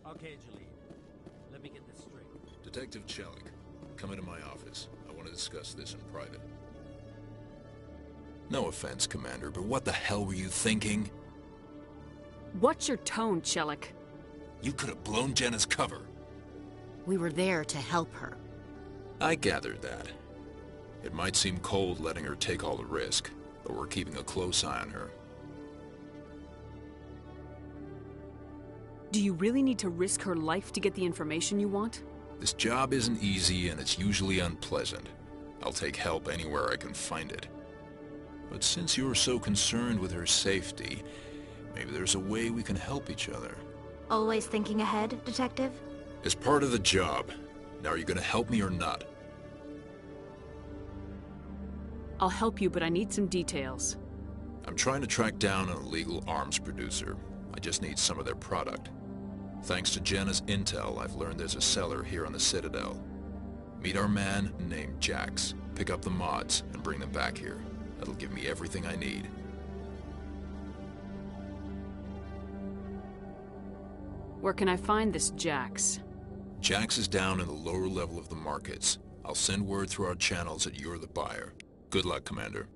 Okay, Jalene. Let me get this straight. Detective Chelik, come into my office. I want to discuss this in private. No offense, Commander, but what the hell were you thinking? What's your tone, Chelik? You could have blown Jenna's cover. We were there to help her. I gathered that. It might seem cold letting her take all the risk, but we're keeping a close eye on her. Do you really need to risk her life to get the information you want? This job isn't easy and it's usually unpleasant. I'll take help anywhere I can find it. But since you're so concerned with her safety, maybe there's a way we can help each other. Always thinking ahead, Detective? As part of the job. Now, are you gonna help me or not? I'll help you, but I need some details. I'm trying to track down an illegal arms producer. I just need some of their product. Thanks to Jenna's intel, I've learned there's a seller here on the Citadel. Meet our man named Jax, pick up the mods, and bring them back here. That'll give me everything I need. Where can I find this Jax? Jax is down in the lower level of the markets. I'll send word through our channels that you're the buyer. Good luck, Commander.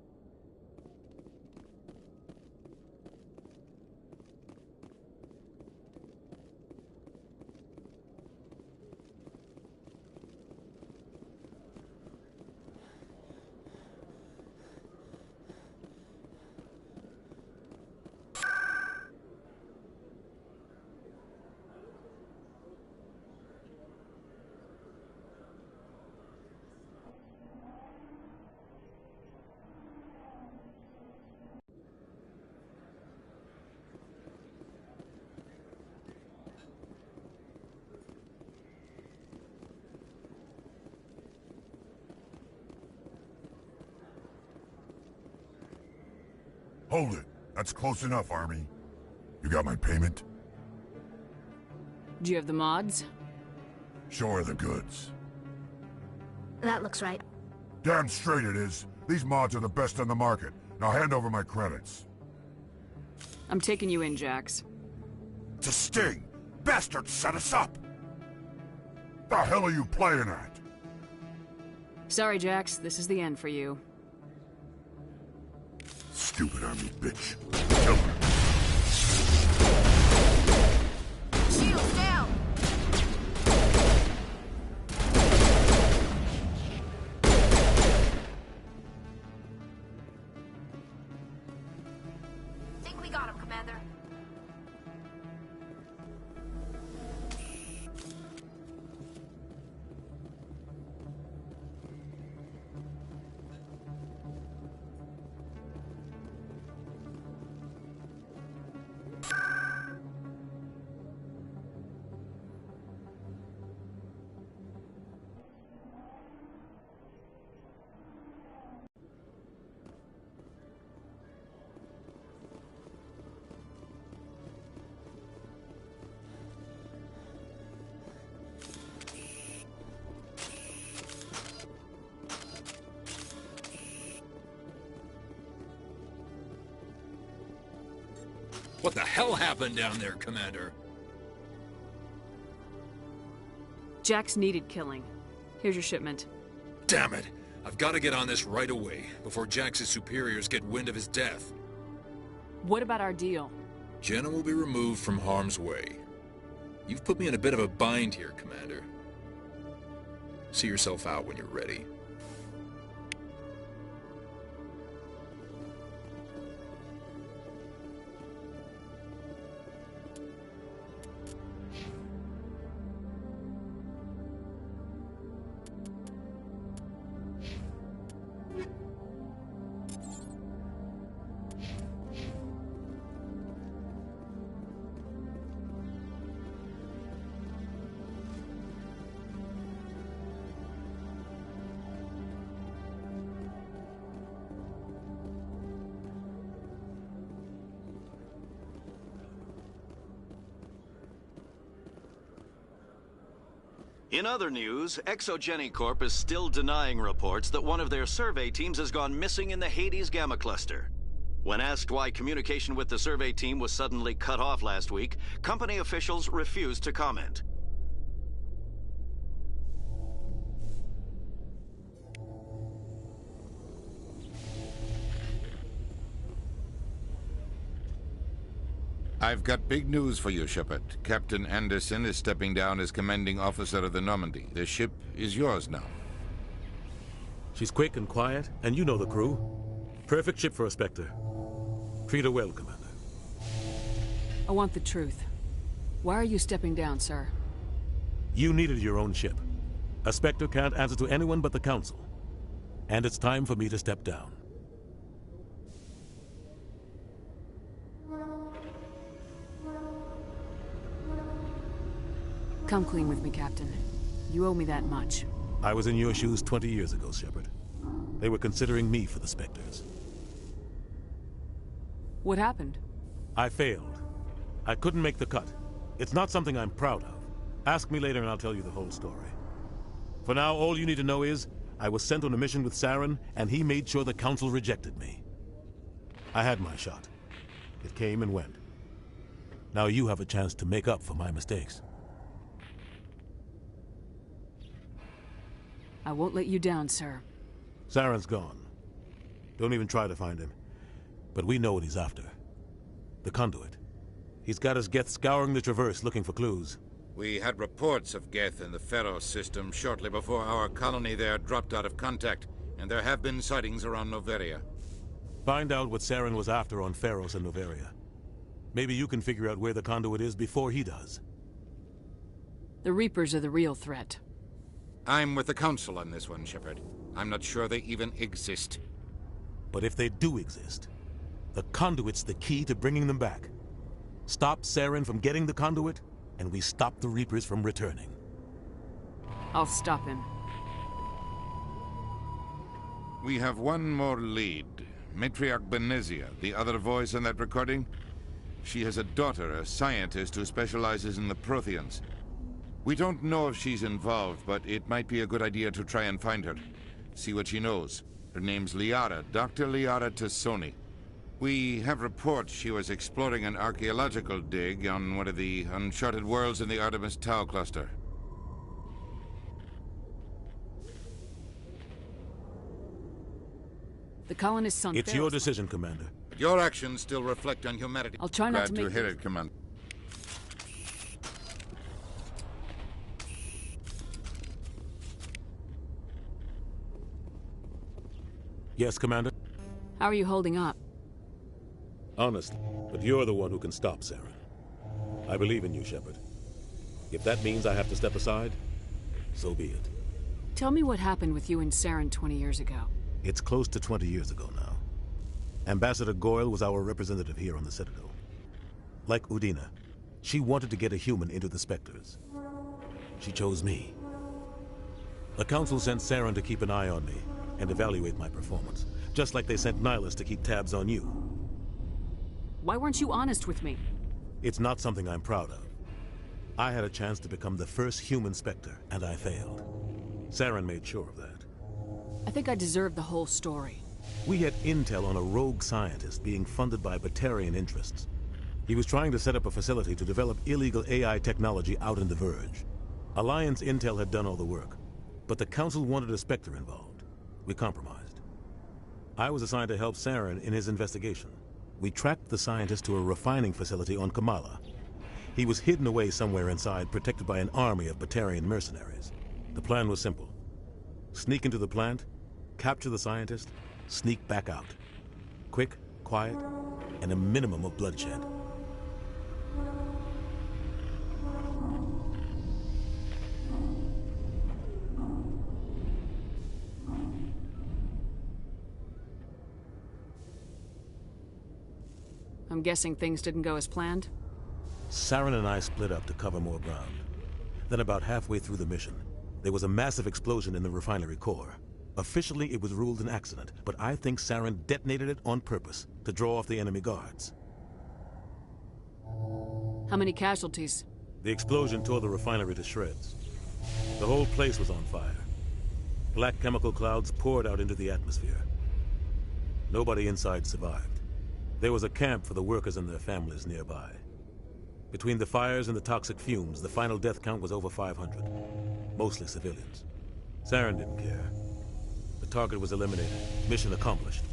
Hold it. That's close enough, Army. You got my payment? Do you have the mods? Show her the goods. That looks right. Damn straight it is. These mods are the best on the market. Now hand over my credits. I'm taking you in, Jax. It's a sting! Bastards set us up! The hell are you playing at? Sorry, Jax. This is the end for you. Stupid Army bitch. Kill her. Shields down! Think we got him, Commander. What the hell happened down there, Commander? Jax needed killing. Here's your shipment. Damn it! I've got to get on this right away, before Jax's superiors get wind of his death. What about our deal? Jenna will be removed from harm's way. You've put me in a bit of a bind here, Commander. See yourself out when you're ready. In other news, Exogeny Corp is still denying reports that one of their survey teams has gone missing in the Hades Gamma Cluster. When asked why communication with the survey team was suddenly cut off last week, company officials refused to comment. I've got big news for you, Shepard. Captain Anderson is stepping down as commanding officer of the Normandy. The ship is yours now. She's quick and quiet, and you know the crew. Perfect ship for a Spectre. Treat her well, Commander. I want the truth. Why are you stepping down, sir? You needed your own ship. A Spectre can't answer to anyone but the Council. And it's time for me to step down. Come clean with me, Captain. You owe me that much. I was in your shoes 20 years ago, Shepard. They were considering me for the Spectres. What happened? I failed. I couldn't make the cut. It's not something I'm proud of. Ask me later and I'll tell you the whole story. For now, all you need to know is, I was sent on a mission with Saren, and he made sure the Council rejected me. I had my shot. It came and went. Now you have a chance to make up for my mistakes. I won't let you down, sir. Saren's gone. Don't even try to find him. But we know what he's after. The conduit. He's got his Geth scouring the Traverse looking for clues. We had reports of Geth in the Pharaoh system shortly before our colony there dropped out of contact, and there have been sightings around Noveria. Find out what Saren was after on Pharos and Noveria. Maybe you can figure out where the conduit is before he does. The Reapers are the real threat. I'm with the Council on this one, Shepard. I'm not sure they even exist. But if they do exist, the conduit's the key to bringing them back. Stop Saren from getting the conduit, and we stop the Reapers from returning. I'll stop him. We have one more lead. Matriarch Benezia, the other voice in that recording. She has a daughter, a scientist who specializes in the Protheans. We don't know if she's involved, but it might be a good idea to try and find her. See what she knows. Her name's Liara, Dr. Liara Tsoni. We have reports she was exploring an archaeological dig on one of the uncharted worlds in the Artemis Tau cluster. The colonists on It's your decision, Commander. Your actions still reflect on humanity. I'll try not to Glad make... to hear it, Commander. Yes, Commander? How are you holding up? Honestly, but you're the one who can stop Saren. I believe in you, Shepard. If that means I have to step aside, so be it. Tell me what happened with you and Saren 20 years ago. It's close to 20 years ago now. Ambassador Goyle was our representative here on the Citadel. Like Udina, she wanted to get a human into the Spectres. She chose me. The Council sent Saren to keep an eye on me and evaluate my performance, just like they sent Nihilus to keep tabs on you. Why weren't you honest with me? It's not something I'm proud of. I had a chance to become the first human Spectre, and I failed. Saren made sure of that. I think I deserve the whole story. We had intel on a rogue scientist being funded by Batarian interests. He was trying to set up a facility to develop illegal AI technology out in the Verge. Alliance Intel had done all the work, but the Council wanted a Spectre involved. We compromised. I was assigned to help Saren in his investigation. We tracked the scientist to a refining facility on Kamala. He was hidden away somewhere inside, protected by an army of Batarian mercenaries. The plan was simple. Sneak into the plant, capture the scientist, sneak back out. Quick, quiet, and a minimum of bloodshed. I'm guessing things didn't go as planned? Saren and I split up to cover more ground. Then about halfway through the mission, there was a massive explosion in the refinery core. Officially, it was ruled an accident, but I think Saren detonated it on purpose to draw off the enemy guards. How many casualties? The explosion tore the refinery to shreds. The whole place was on fire. Black chemical clouds poured out into the atmosphere. Nobody inside survived. There was a camp for the workers and their families nearby. Between the fires and the toxic fumes, the final death count was over 500. Mostly civilians. Saren didn't care. The target was eliminated, mission accomplished,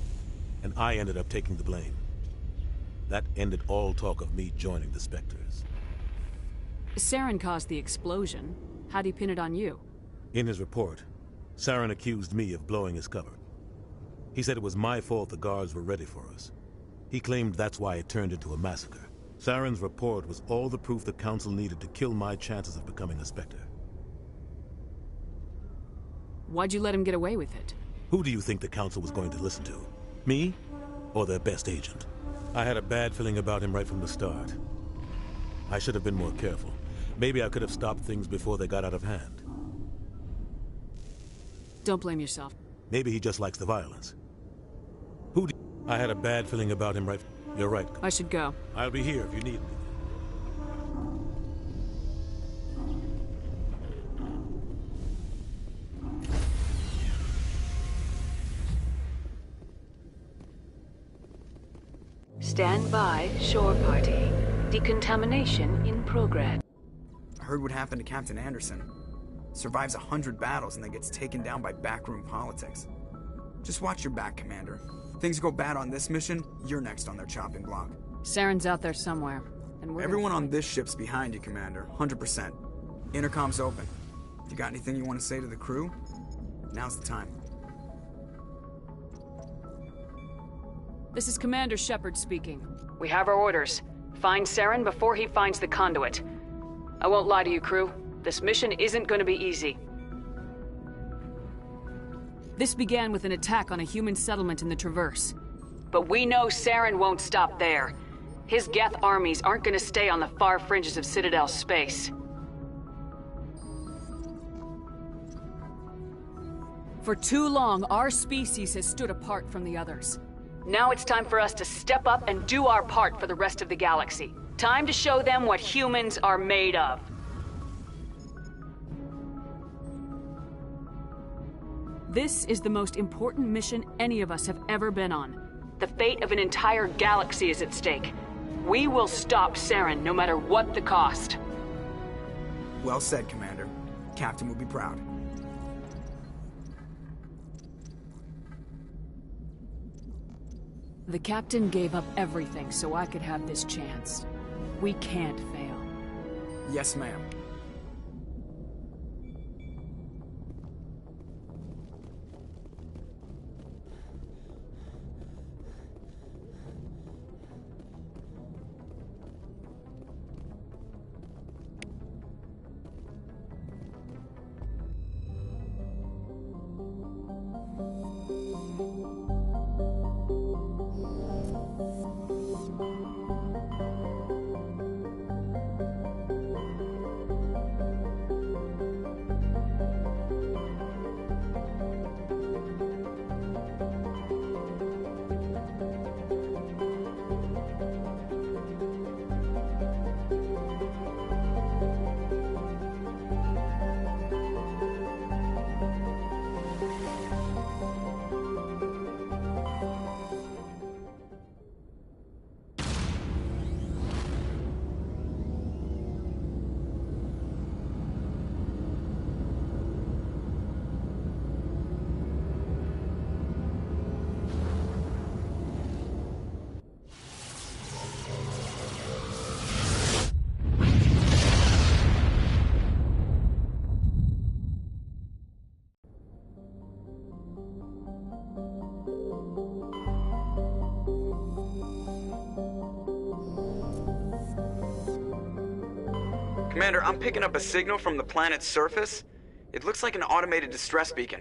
and I ended up taking the blame. That ended all talk of me joining the Spectres. Saren caused the explosion. How'd he pin it on you? In his report, Saren accused me of blowing his cover. He said it was my fault the guards were ready for us. He claimed that's why it turned into a massacre. Saren's report was all the proof the Council needed to kill my chances of becoming a Spectre. Why'd you let him get away with it? Who do you think the Council was going to listen to? Me? Or their best agent? I had a bad feeling about him right from the start. I should have been more careful. Maybe I could have stopped things before they got out of hand. Don't blame yourself. Maybe he just likes the violence. I had a bad feeling about him right... You're right. I should go. I'll be here if you need me. Stand by, shore party. Decontamination in progress. I heard what happened to Captain Anderson. Survives 100 battles and then gets taken down by backroom politics. Just watch your back, Commander. Things go bad on this mission, you're next on their chopping block. Saren's out there somewhere, and we're Everyone on this ship's behind you, Commander. 100%. Intercom's open. If you got anything you want to say to the crew, now's the time. This is Commander Shepard speaking. We have our orders. Find Saren before he finds the conduit. I won't lie to you, crew. This mission isn't going to be easy. This began with an attack on a human settlement in the Traverse. But we know Saren won't stop there. His Geth armies aren't going to stay on the far fringes of Citadel space. For too long, our species has stood apart from the others. Now it's time for us to step up and do our part for the rest of the galaxy. Time to show them what humans are made of. This is the most important mission any of us have ever been on. The fate of an entire galaxy is at stake. We will stop Saren no matter what the cost. Well said, Commander. Captain will be proud. The captain gave up everything so I could have this chance. We can't fail. Yes, ma'am. Commander, I'm picking up a signal from the planet's surface. It looks like an automated distress beacon.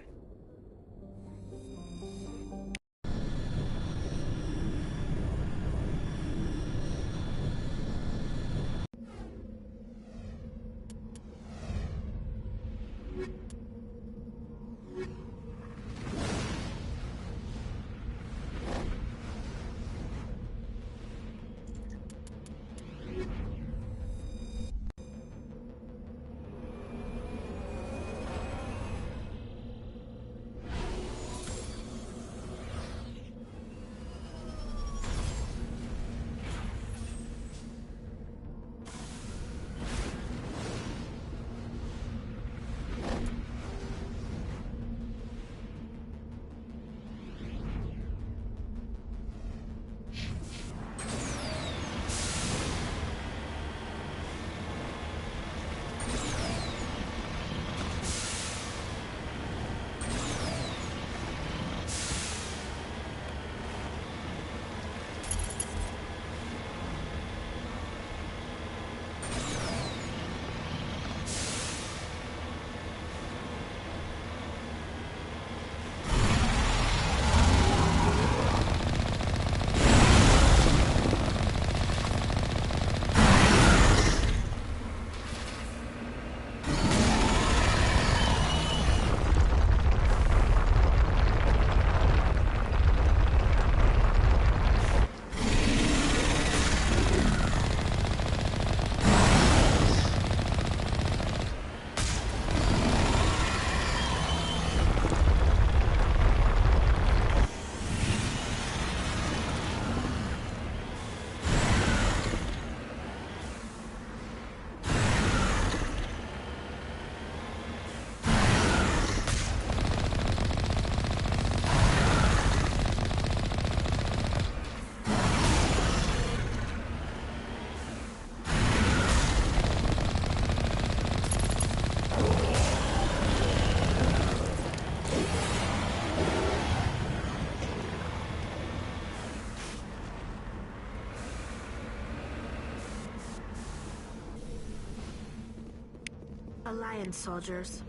Alliance soldiers.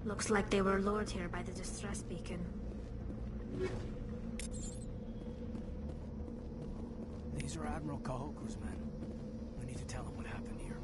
Looks like they were lured here by the distress beacon. These are Admiral Kahoku's men. We need to tell him what happened here.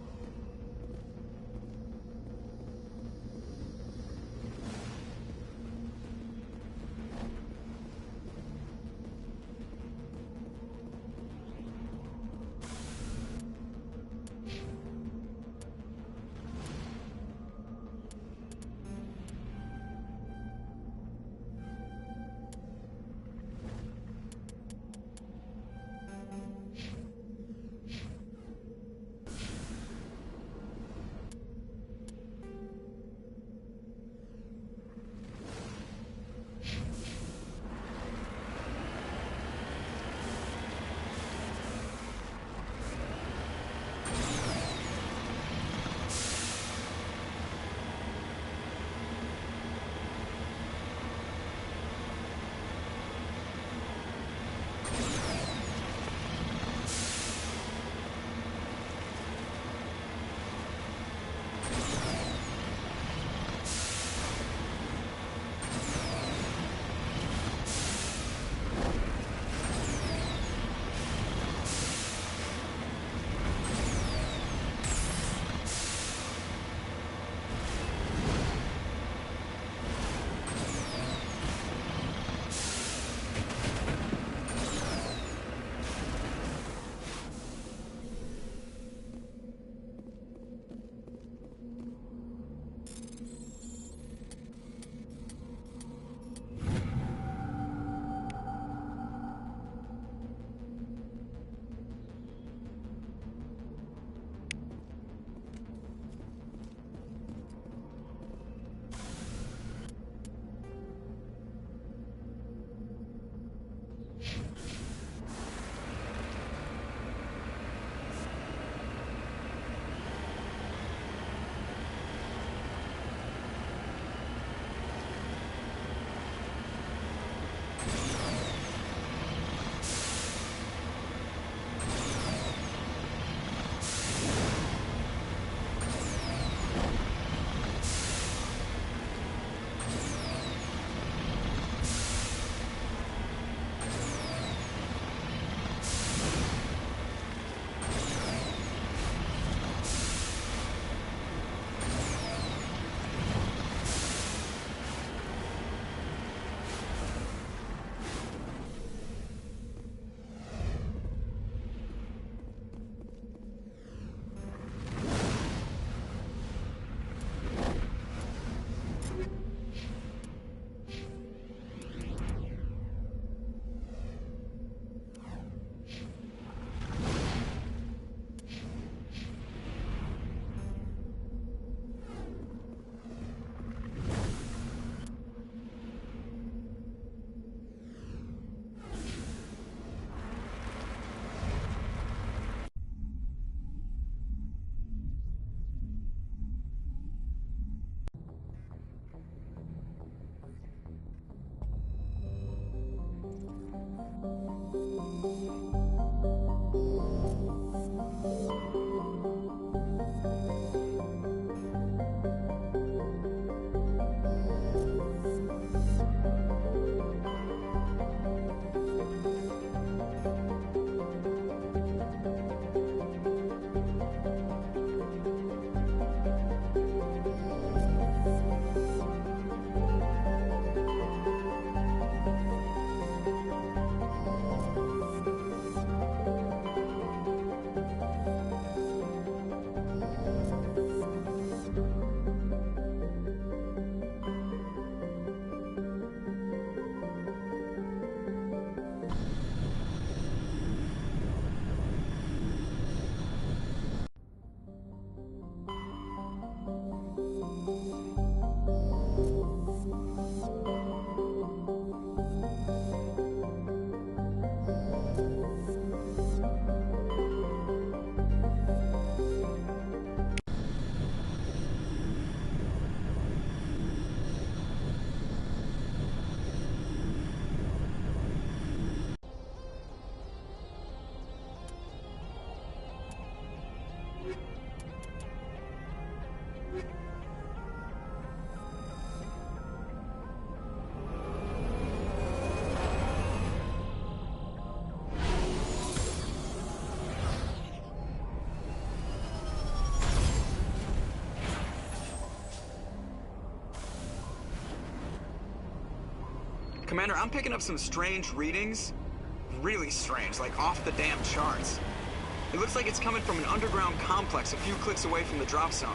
Commander, I'm picking up some strange readings. Really strange, like off the damn charts. It looks like it's coming from an underground complex a few clicks away from the drop zone.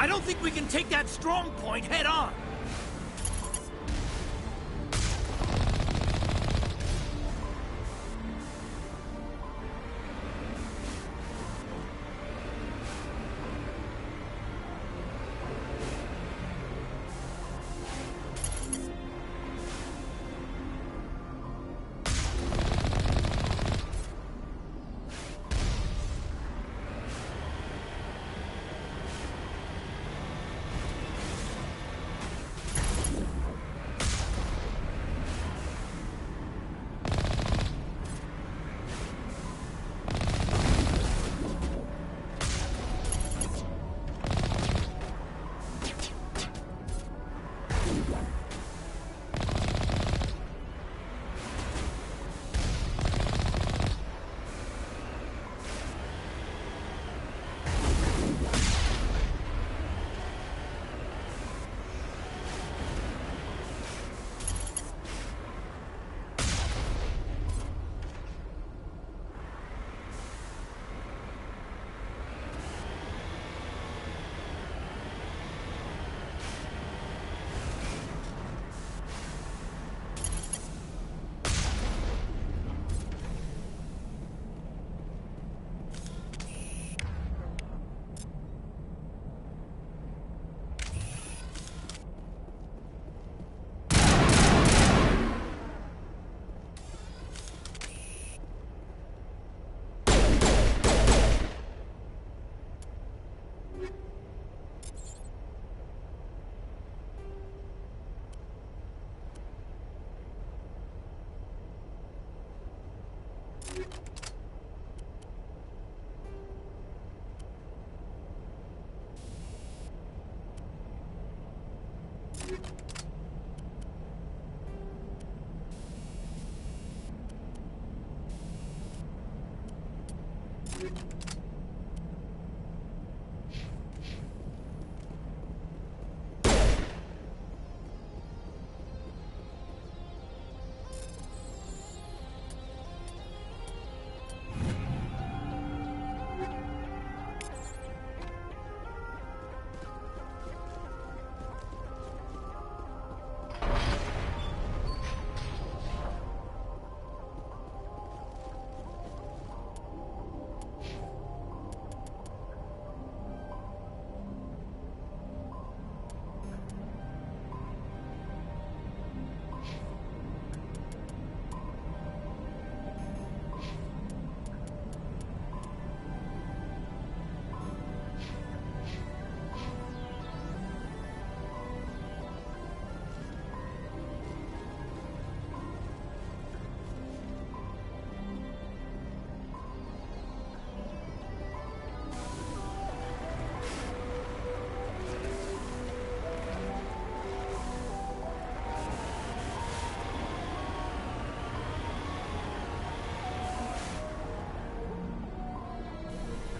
I don't think we can take that strong point head on.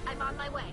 I'm on my way.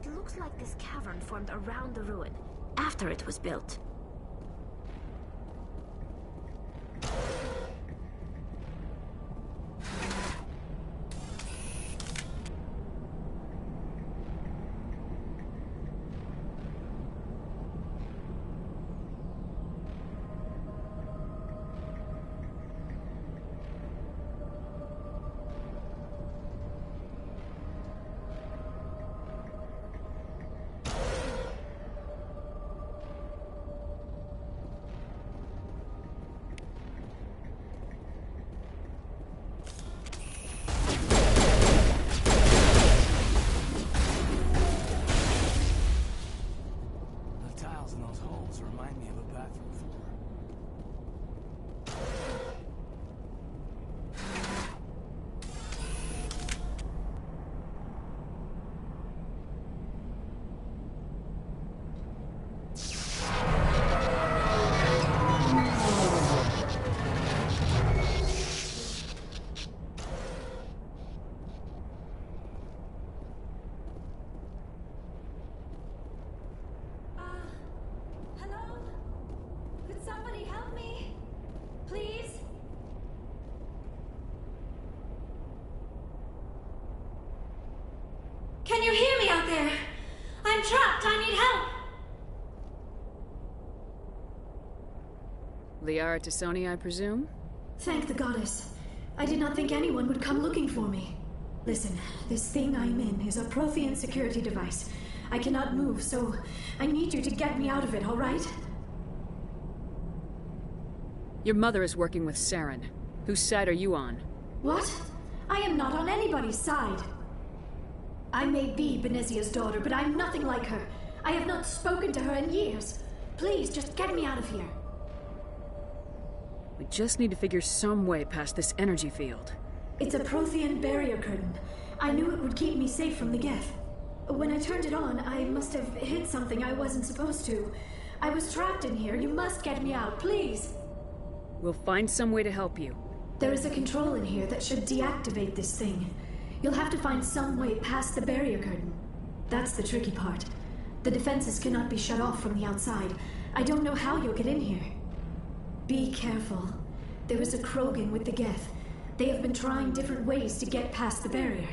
It looks like this cavern formed around the ruin, after it was built. Remind me of a bathroom floor. Can you hear me out there? I'm trapped. I need help. Liara Tsoni, I presume? Thank the goddess. I did not think anyone would come looking for me. Listen, this thing I'm in is a Prothean security device. I cannot move, so I need you to get me out of it, all right? Your mother is working with Saren. Whose side are you on? What? I am not on anybody's side. I may be Benezia's daughter, but I'm nothing like her. I have not spoken to her in years. Please, just get me out of here. We just need to figure some way past this energy field. It's a Prothean barrier curtain. I knew it would keep me safe from the Geth. When I turned it on, I must have hit something I wasn't supposed to. I was trapped in here. You must get me out, please. We'll find some way to help you. There is a control in here that should deactivate this thing. You'll have to find some way past the barrier curtain. That's the tricky part. The defenses cannot be shut off from the outside. I don't know how you'll get in here. Be careful. There is a Krogan with the Geth. They have been trying different ways to get past the barrier.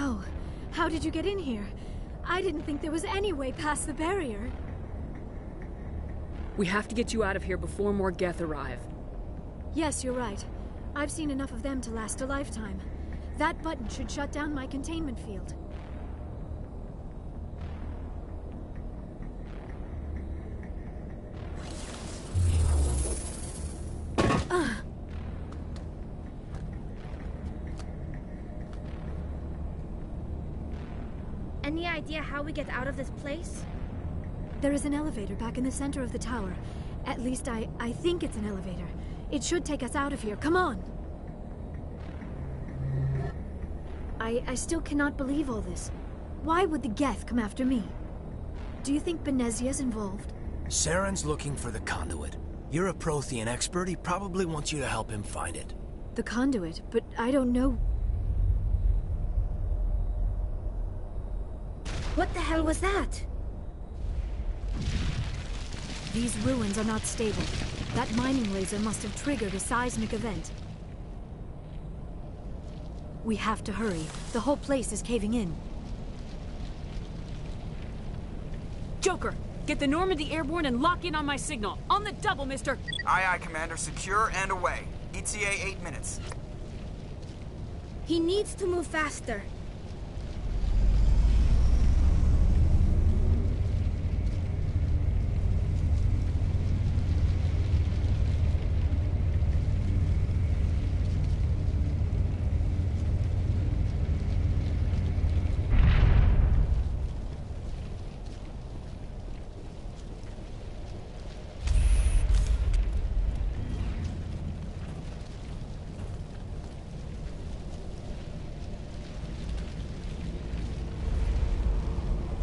Oh, how did you get in here? I didn't think there was any way past the barrier. We have to get you out of here before more Geth arrive. Yes, you're right. I've seen enough of them to last a lifetime. That button should shut down my containment field. Any idea how we get out of this place? There is an elevator back in the center of the tower. At least I think it's an elevator. It should take us out of here. Come on! I still cannot believe all this. Why would the Geth come after me? Do you think Benezia's involved? Saren's looking for the conduit. You're a Prothean expert. He probably wants you to help him find it. The conduit, but I don't know. What the hell was that? These ruins are not stable. That mining laser must have triggered a seismic event. We have to hurry. The whole place is caving in. Joker, get the Normandy airborne and lock in on my signal. On the double, mister! Aye, aye, Commander. Secure and away. ETA 8 minutes. He needs to move faster.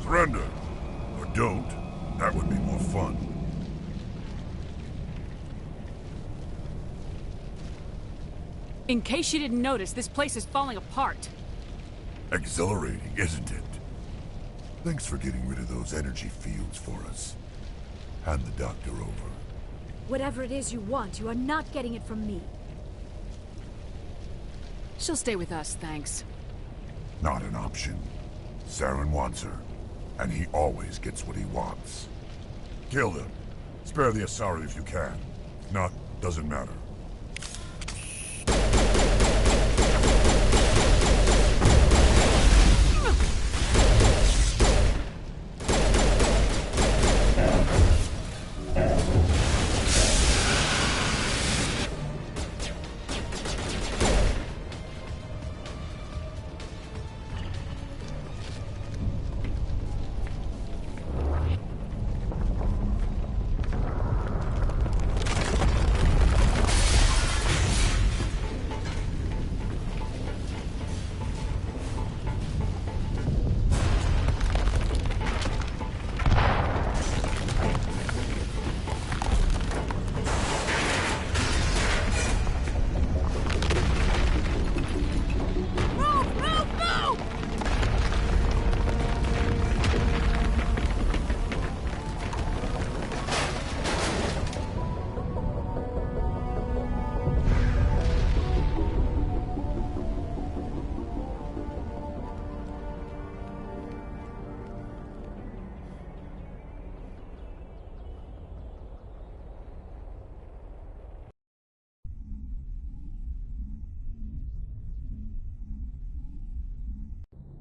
Surrender. Or don't. That would be more fun. In case you didn't notice, this place is falling apart. Exhilarating, isn't it? Thanks for getting rid of those energy fields for us. Hand the doctor over. Whatever it is you want, you are not getting it from me. She'll stay with us, thanks. Not an option. Saren wants her. And he always gets what he wants. Kill them. Spare the Asari if you can. If not, doesn't matter.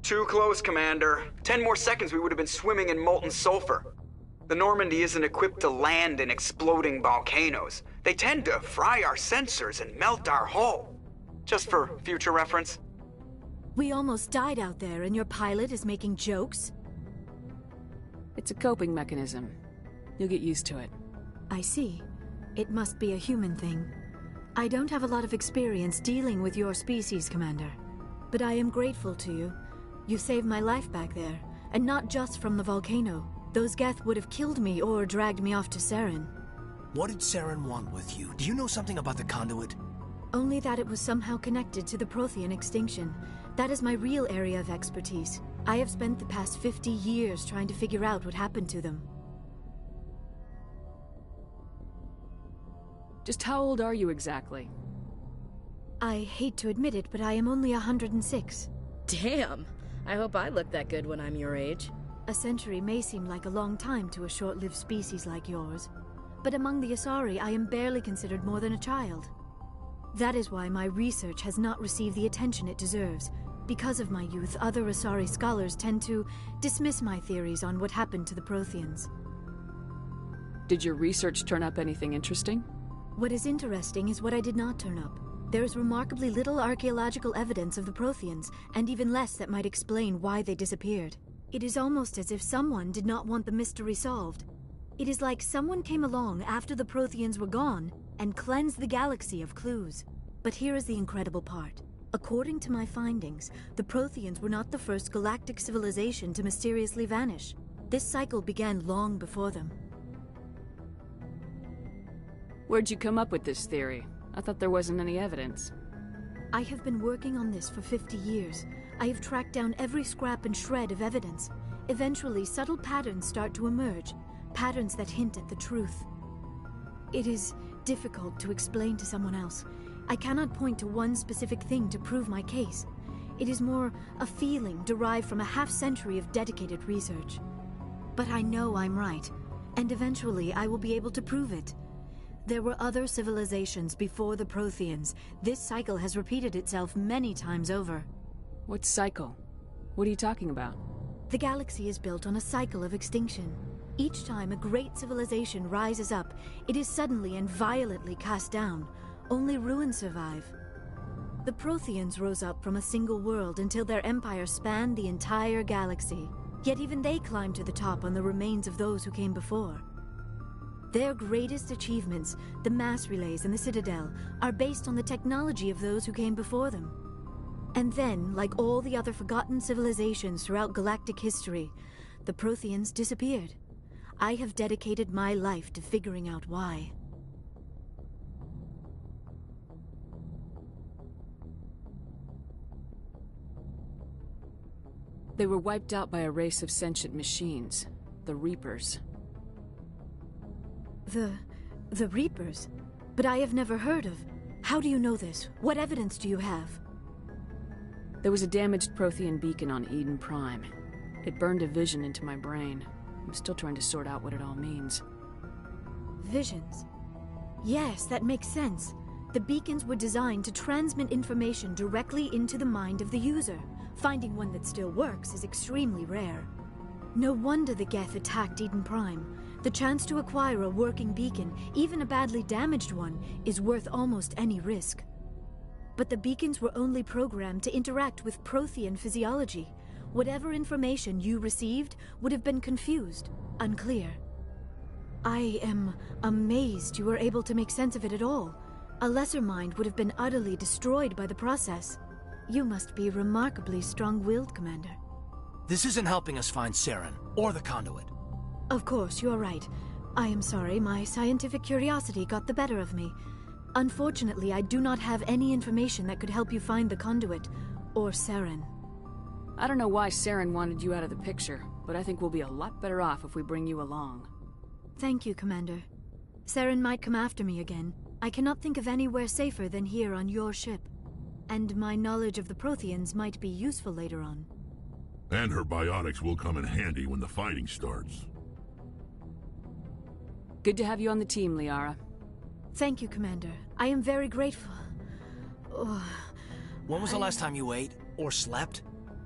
Too close, Commander. 10 more seconds we would have been swimming in molten sulfur. The Normandy isn't equipped to land in exploding volcanoes. They tend to fry our sensors and melt our hull. Just for future reference. We almost died out there, and your pilot is making jokes? It's a coping mechanism. You'll get used to it. I see. It must be a human thing. I don't have a lot of experience dealing with your species, Commander. But I am grateful to you. You saved my life back there, and not just from the volcano. Those Geth would have killed me or dragged me off to Saren. What did Saren want with you? Do you know something about the conduit? Only that it was somehow connected to the Prothean extinction. That is my real area of expertise. I have spent the past 50 years trying to figure out what happened to them. Just how old are you exactly? I hate to admit it, but I am only 106. Damn! I hope I look that good when I'm your age. A century may seem like a long time to a short-lived species like yours, but among the Asari, I am barely considered more than a child. That is why my research has not received the attention it deserves. Because of my youth, other Asari scholars tend to dismiss my theories on what happened to the Protheans. Did your research turn up anything interesting? What is interesting is what I did not turn up. There is remarkably little archaeological evidence of the Protheans, and even less that might explain why they disappeared. It is almost as if someone did not want the mystery solved. It is like someone came along after the Protheans were gone and cleansed the galaxy of clues. But here is the incredible part. According to my findings, the Protheans were not the first galactic civilization to mysteriously vanish. This cycle began long before them. Where'd you come up with this theory? I thought there wasn't any evidence. I have been working on this for 50 years. I have tracked down every scrap and shred of evidence. Eventually, subtle patterns start to emerge, patterns that hint at the truth. It is difficult to explain to someone else. I cannot point to one specific thing to prove my case. It is more a feeling derived from a half-century of dedicated research. But I know I'm right, and eventually I will be able to prove it. There were other civilizations before the Protheans. This cycle has repeated itself many times over. What cycle? What are you talking about? The galaxy is built on a cycle of extinction. Each time a great civilization rises up, it is suddenly and violently cast down. Only ruins survive. The Protheans rose up from a single world until their empire spanned the entire galaxy. Yet even they climbed to the top on the remains of those who came before. Their greatest achievements, the mass relays and the Citadel, are based on the technology of those who came before them. And then, like all the other forgotten civilizations throughout galactic history, the Protheans disappeared. I have dedicated my life to figuring out why. They were wiped out by a race of sentient machines, the Reapers. The Reapers? But I have never heard of. How do you know this? What evidence do you have? There was a damaged Prothean beacon on Eden Prime. It burned a vision into my brain. I'm still trying to sort out what it all means. Visions? Yes, that makes sense. The beacons were designed to transmit information directly into the mind of the user. Finding one that still works is extremely rare. No wonder the Geth attacked Eden Prime. The chance to acquire a working beacon, even a badly damaged one, is worth almost any risk. But the beacons were only programmed to interact with Prothean physiology. Whatever information you received would have been confused, unclear. I am amazed you were able to make sense of it at all. A lesser mind would have been utterly destroyed by the process. You must be remarkably strong-willed, Commander. This isn't helping us find Saren, or the conduit. Of course, you are right. I am sorry, my scientific curiosity got the better of me. Unfortunately, I do not have any information that could help you find the conduit, or Saren. I don't know why Saren wanted you out of the picture, but I think we'll be a lot better off if we bring you along. Thank you, Commander. Saren might come after me again. I cannot think of anywhere safer than here on your ship. And my knowledge of the Protheans might be useful later on. And her biotics will come in handy when the fighting starts. Good to have you on the team, Liara. Thank you, Commander. I am very grateful. Oh, when was the last time you ate, or slept?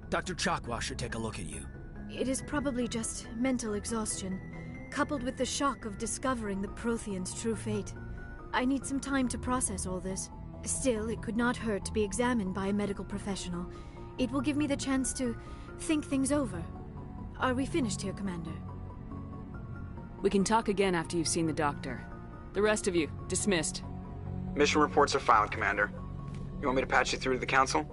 Dr. Chakwa should take a look at you. It is probably just mental exhaustion, coupled with the shock of discovering the Protheans' true fate. I need some time to process all this. Still, it could not hurt to be examined by a medical professional. It will give me the chance to think things over. Are we finished here, Commander? We can talk again after you've seen the doctor. The rest of you, dismissed. Mission reports are filed, Commander. You want me to patch you through to the Council?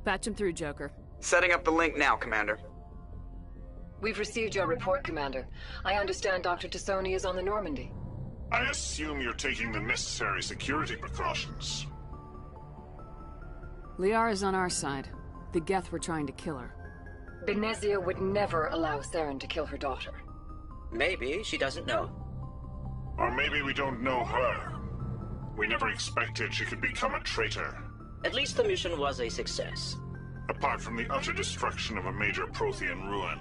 Patch him through, Joker. Setting up the link now, Commander. We've received your report, Commander. I understand Dr. Tsoni is on the Normandy. I assume you're taking the necessary security precautions. Liara's on our side. The Geth were trying to kill her. Benezia would never allow Saren to kill her daughter. Maybe she doesn't know. Or maybe we don't know her. We never expected she could become a traitor. At least the mission was a success. Apart from the utter destruction of a major Prothean ruin.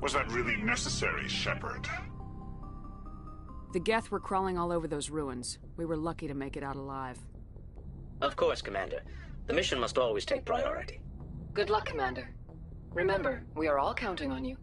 Was that really necessary, Shepard? The Geth were crawling all over those ruins. We were lucky to make it out alive. Of course, Commander. The mission must always take priority. Good luck, Commander. Remember, we are all counting on you.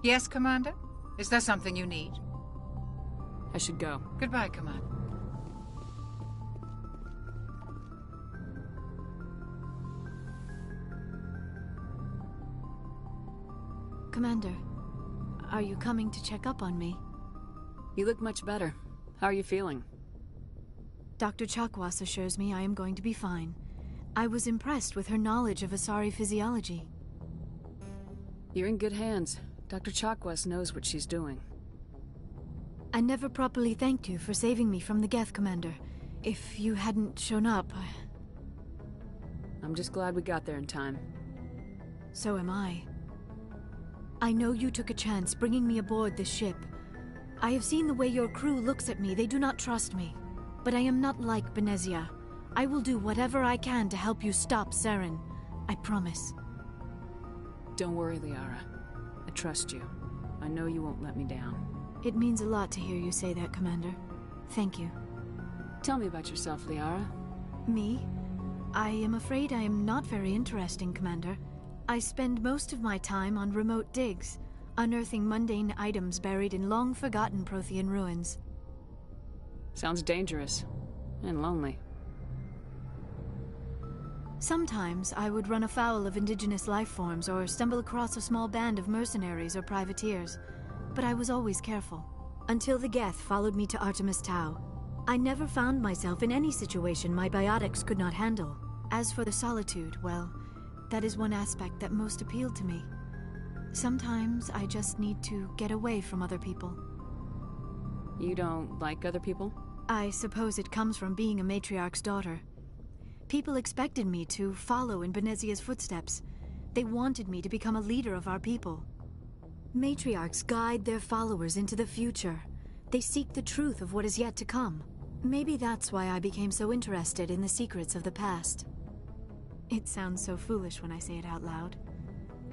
Yes, Commander? Is there something you need? I should go. Goodbye, Commander. Commander, are you coming to check up on me? You look much better. How are you feeling? Dr. Chakwas assures me I am going to be fine. I was impressed with her knowledge of Asari physiology. You're in good hands. Dr. Chakwas knows what she's doing. I never properly thanked you for saving me from the Geth, Commander. If you hadn't shown up, I'm just glad we got there in time. So am I. I know you took a chance bringing me aboard this ship. I have seen the way your crew looks at me. They do not trust me. But I am not like Benezia. I will do whatever I can to help you stop Saren. I promise. Don't worry, Liara. I trust you. I know you won't let me down. It means a lot to hear you say that, Commander. Thank you. Tell me about yourself, Liara. Me? I am afraid I am not very interesting, Commander. I spend most of my time on remote digs, unearthing mundane items buried in long-forgotten Prothean ruins. Sounds dangerous. And lonely. Sometimes I would run afoul of indigenous life forms or stumble across a small band of mercenaries or privateers, but I was always careful. Until the Geth followed me to Artemis Tau. I never found myself in any situation my biotics could not handle. As for the solitude, well, that is one aspect that most appealed to me. Sometimes I just need to get away from other people. You don't like other people? I suppose it comes from being a matriarch's daughter. People expected me to follow in Benezia's footsteps. They wanted me to become a leader of our people. Matriarchs guide their followers into the future. They seek the truth of what is yet to come. Maybe that's why I became so interested in the secrets of the past. It sounds so foolish when I say it out loud.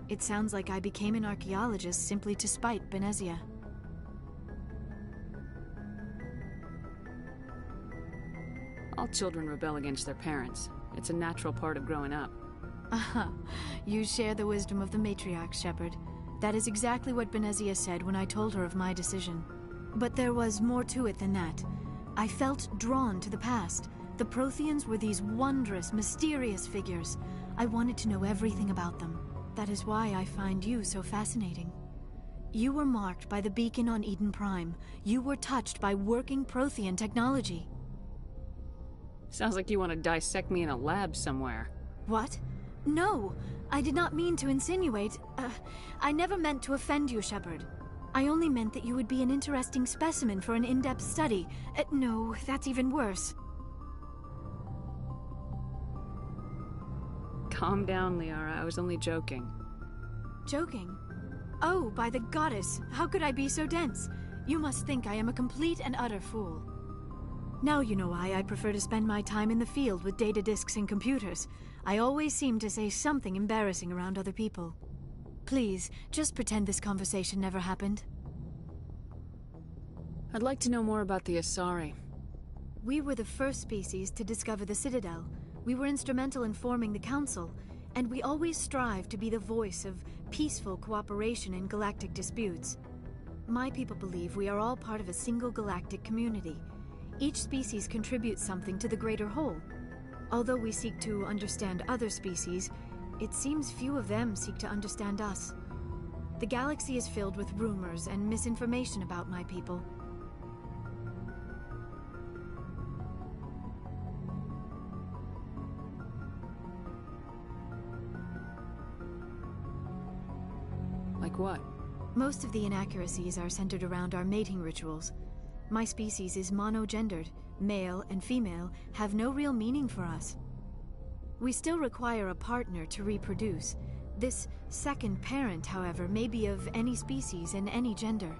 It sounds like I became an archaeologist simply to spite Benezia. All children rebel against their parents. It's a natural part of growing up. Aha, you share the wisdom of the matriarch, Shepard. That is exactly what Benezia said when I told her of my decision. But there was more to it than that. I felt drawn to the past. The Protheans were these wondrous, mysterious figures. I wanted to know everything about them. That is why I find you so fascinating. You were marked by the beacon on Eden Prime. You were touched by working Prothean technology. Sounds like you want to dissect me in a lab somewhere. What? No, I did not mean to insinuate. I never meant to offend you, Shepard. I only meant that you would be an interesting specimen for an in-depth study. No, that's even worse. Calm down, Liara. I was only joking. Joking? Oh, by the goddess, how could I be so dense? You must think I am a complete and utter fool. Now you know why I prefer to spend my time in the field with data disks and computers. I always seem to say something embarrassing around other people. Please, just pretend this conversation never happened. I'd like to know more about the Asari. We were the first species to discover the Citadel. We were instrumental in forming the Council, and we always strive to be the voice of peaceful cooperation in galactic disputes. My people believe we are all part of a single galactic community. Each species contributes something to the greater whole. Although we seek to understand other species, it seems few of them seek to understand us. The galaxy is filled with rumors and misinformation about my people. Like what? Most of the inaccuracies are centered around our mating rituals. My species is monogendered. Male and female have no real meaning for us. We still require a partner to reproduce. This second parent, however, may be of any species and any gender.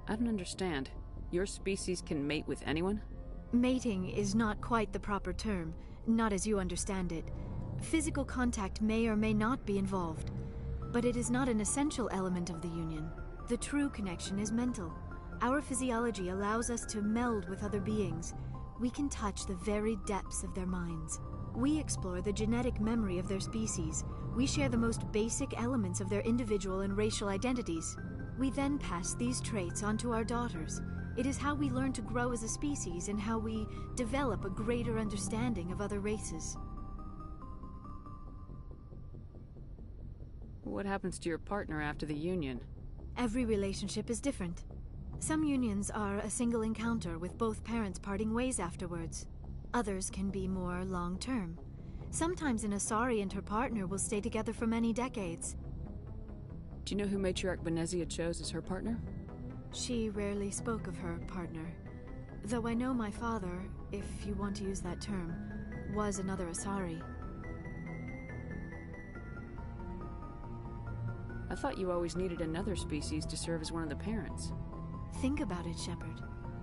I don't understand. Your species can mate with anyone? Mating is not quite the proper term, not as you understand it. Physical contact may or may not be involved, but it is not an essential element of the union. The true connection is mental. Our physiology allows us to meld with other beings. We can touch the very depths of their minds. We explore the genetic memory of their species. We share the most basic elements of their individual and racial identities. We then pass these traits on to our daughters. It is how we learn to grow as a species and how we develop a greater understanding of other races. What happens to your partner after the union? Every relationship is different. Some unions are a single encounter with both parents parting ways afterwards. Others can be more long-term. Sometimes an Asari and her partner will stay together for many decades. Do you know who Matriarch Benezia chose as her partner? She rarely spoke of her partner. Though I know my father, if you want to use that term, was another Asari. I thought you always needed another species to serve as one of the parents. Think about it, Shepard.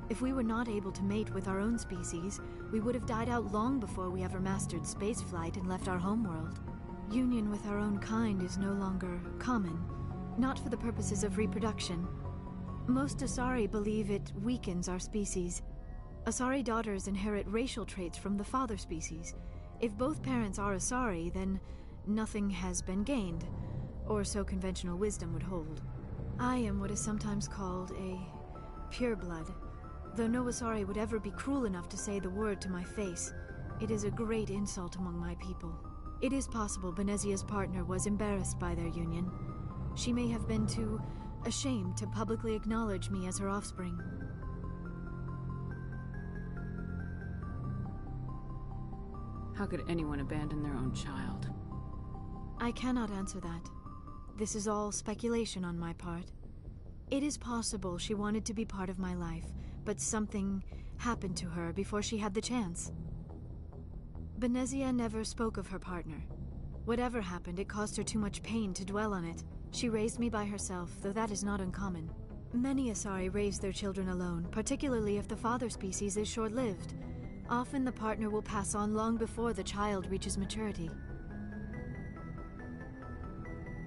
If we were not able to mate with our own species, we would have died out long before we ever mastered spaceflight and left our homeworld. Union with our own kind is no longer common, not for the purposes of reproduction. Most Asari believe it weakens our species. Asari daughters inherit racial traits from the father species. If both parents are Asari, then nothing has been gained, or so conventional wisdom would hold. I am what is sometimes called a pureblood. Though no Asari would ever be cruel enough to say the word to my face, it is a great insult among my people. It is possible Benezia's partner was embarrassed by their union. She may have been too ashamed to publicly acknowledge me as her offspring. How could anyone abandon their own child? I cannot answer that. This is all speculation on my part. It is possible she wanted to be part of my life, but something happened to her before she had the chance. Benezia never spoke of her partner. Whatever happened, it caused her too much pain to dwell on it. She raised me by herself, though that is not uncommon. Many Asari raise their children alone, particularly if the father species is short-lived. Often the partner will pass on long before the child reaches maturity.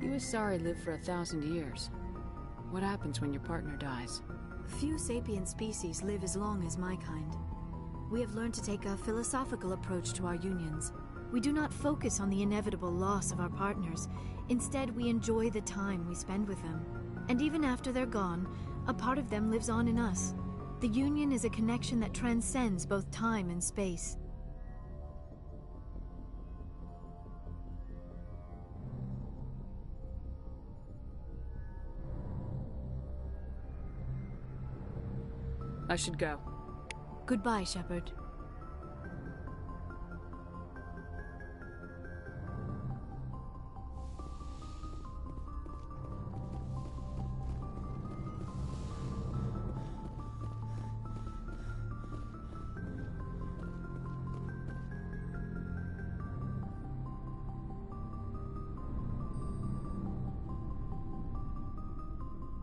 You Asari live for 1,000 years. What happens when your partner dies? Few sapient species live as long as my kind. We have learned to take a philosophical approach to our unions. We do not focus on the inevitable loss of our partners. Instead, we enjoy the time we spend with them. And even after they're gone, a part of them lives on in us. The union is a connection that transcends both time and space. I should go. Goodbye, Shepard.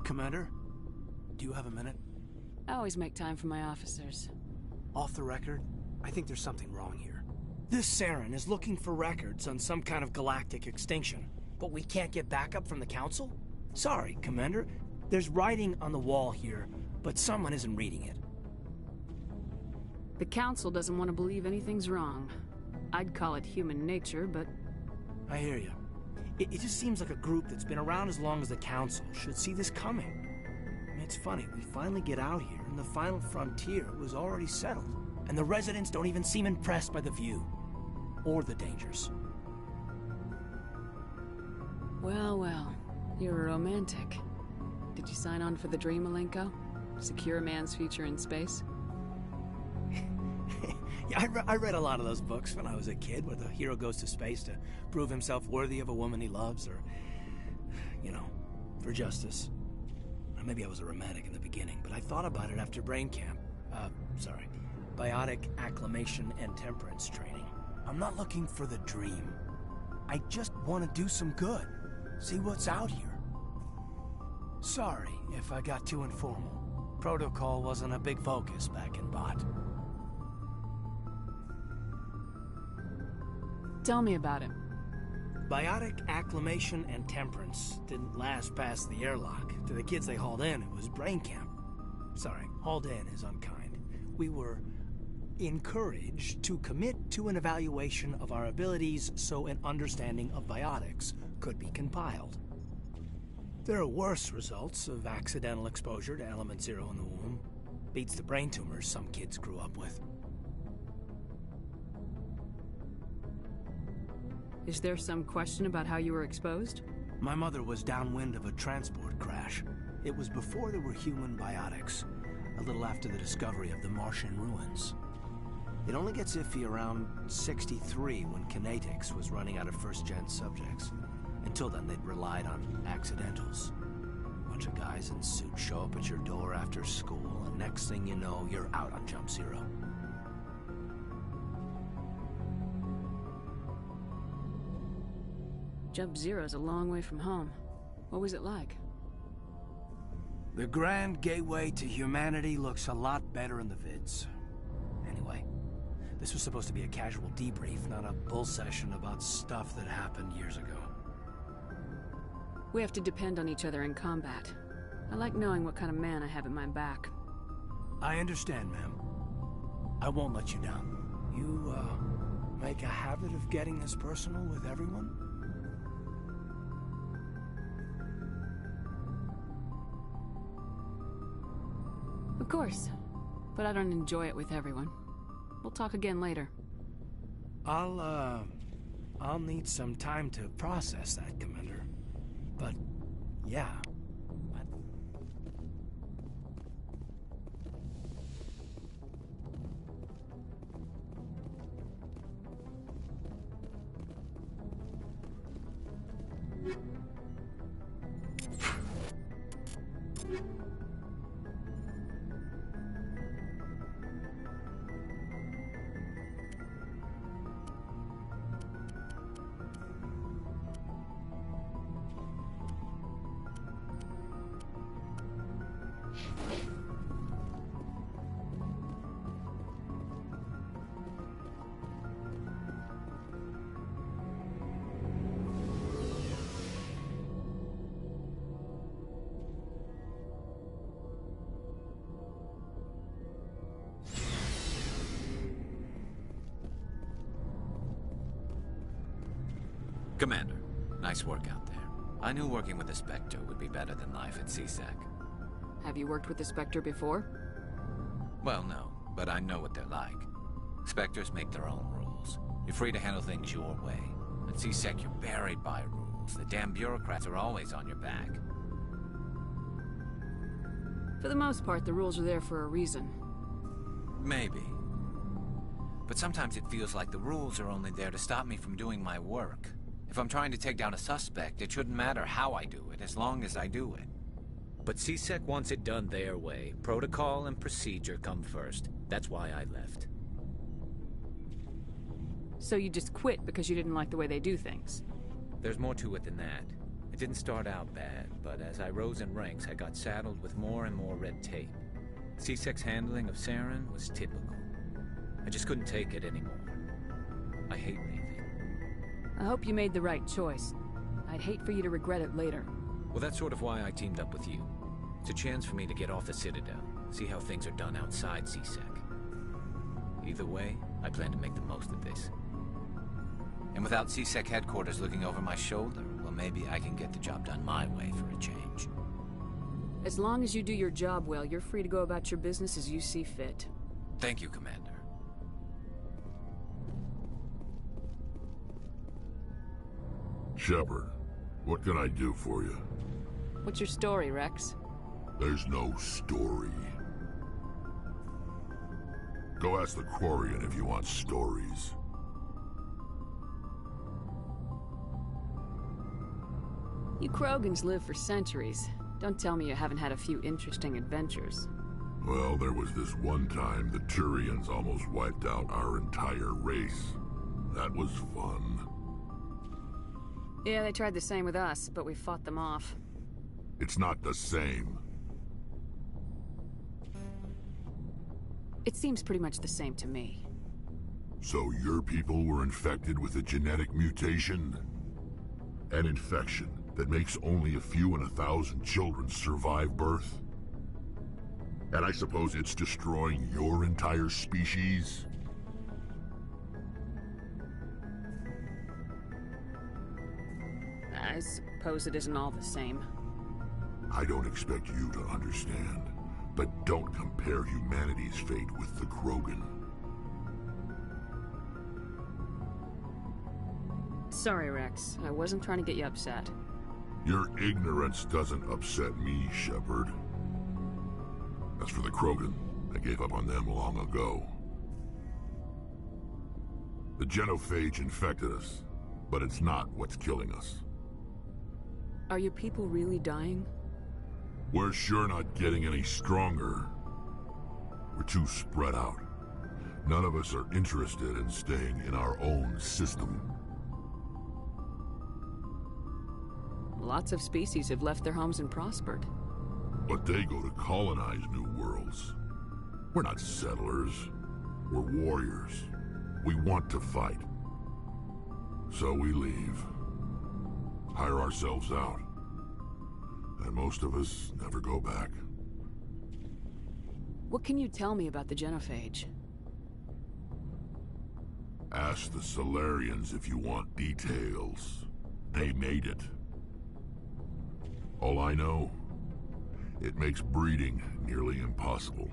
Commander, do you have a minute? I always make time for my officers. Off the record, I think there's something wrong here. This Saren is looking for records on some kind of galactic extinction, but we can't get backup from the Council? Sorry, Commander. There's writing on the wall here, but someone isn't reading it. The Council doesn't want to believe anything's wrong. I'd call it human nature, but... I hear you. It just seems like a group that's been around as long as the Council should see this coming. I mean, it's funny, we finally get out here, and the final frontier was already settled. And the residents don't even seem impressed by the view. Or the dangers. Well, well. You're a romantic. Did you sign on for the dream, Malenko? Secure a man's future in space? Yeah, I read a lot of those books when I was a kid, where the hero goes to space to prove himself worthy of a woman he loves, or, you know, for justice. Or maybe I was a romantic in the beginning, but I thought about it after brain camp. Biotic acclimation and temperance training. I'm not looking for the dream. I just want to do some good. See what's out here. Sorry if I got too informal. Protocol wasn't a big focus back in Bot. Tell me about him. Biotic acclimation and temperance didn't last past the airlock. To the kids they hauled in, it was brain camp. Sorry, hauled in is unkind. We were encouraged to commit to an evaluation of our abilities so an understanding of biotics could be compiled. There are worse results of accidental exposure to element 0 in the womb. Beats the brain tumors some kids grew up with. Is there some question about how you were exposed? My mother was downwind of a transport crash. It was before there were human biotics, a little after the discovery of the Martian ruins. It only gets iffy around 63 when Kinetics was running out of first-gen subjects. Until then, they'd relied on accidentals. A bunch of guys in suits show up at your door after school, and next thing you know, you're out on Jump Zero. Jump Zero's a long way from home. What was it like? The grand gateway to humanity looks a lot better in the vids. Anyway, this was supposed to be a casual debrief, not a bull session about stuff that happened years ago. We have to depend on each other in combat. I like knowing what kind of man I have at my back. I understand, ma'am. I won't let you down. You, make a habit of getting this personal with everyone? Of course, but I don't enjoy it with everyone. We'll talk again later. I'll need some time to process that, Commander. But, yeah. Commander, nice work out there. I knew working with the Spectre would be better than life at CSEC. Have you worked with the Spectre before? Well, no, but I know what they're like. Spectres make their own rules. You're free to handle things your way. At CSEC, you're buried by rules. The damn bureaucrats are always on your back. For the most part, the rules are there for a reason. Maybe. But sometimes it feels like the rules are only there to stop me from doing my work. If I'm trying to take down a suspect, it shouldn't matter how I do it, as long as I do it. But CSEC wants it done their way. Protocol and procedure come first. That's why I left. So you just quit because you didn't like the way they do things? There's more to it than that. It didn't start out bad, but as I rose in ranks, I got saddled with more and more red tape. CSEC's handling of Saren was typical. I just couldn't take it anymore. I hate leaving. I hope you made the right choice. I'd hate for you to regret it later. Well, that's sort of why I teamed up with you. It's a chance for me to get off the Citadel, see how things are done outside CSEC. Either way, I plan to make the most of this. And without CSEC headquarters looking over my shoulder, well, maybe I can get the job done my way for a change. As long as you do your job well, you're free to go about your business as you see fit. Thank you, Commander. Shepard, what can I do for you? What's your story, Rex? There's no story. Go ask the Quarian if you want stories. You Krogans live for centuries. Don't tell me you haven't had a few interesting adventures. Well, there was this one time the Turians almost wiped out our entire race. That was fun. Yeah, they tried the same with us, but we fought them off. It's not the same. It seems pretty much the same to me. So your people were infected with a genetic mutation? An infection that makes only a few in 1,000 children survive birth? And I suppose it's destroying your entire species? I suppose it isn't all the same. I don't expect you to understand, but don't compare humanity's fate with the Krogan. Sorry, Rex. I wasn't trying to get you upset. Your ignorance doesn't upset me, Shepard. As for the Krogan, I gave up on them long ago. The genophage infected us, but it's not what's killing us. Are your people really dying? We're sure not getting any stronger. We're too spread out. None of us are interested in staying in our own system. Lots of species have left their homes and prospered. But they go to colonize new worlds. We're not settlers. We're warriors. We want to fight. So we leave. Hire ourselves out. And most of us never go back. What can you tell me about the genophage? Ask the Solarians if you want details. They made it. All I know, it makes breeding nearly impossible.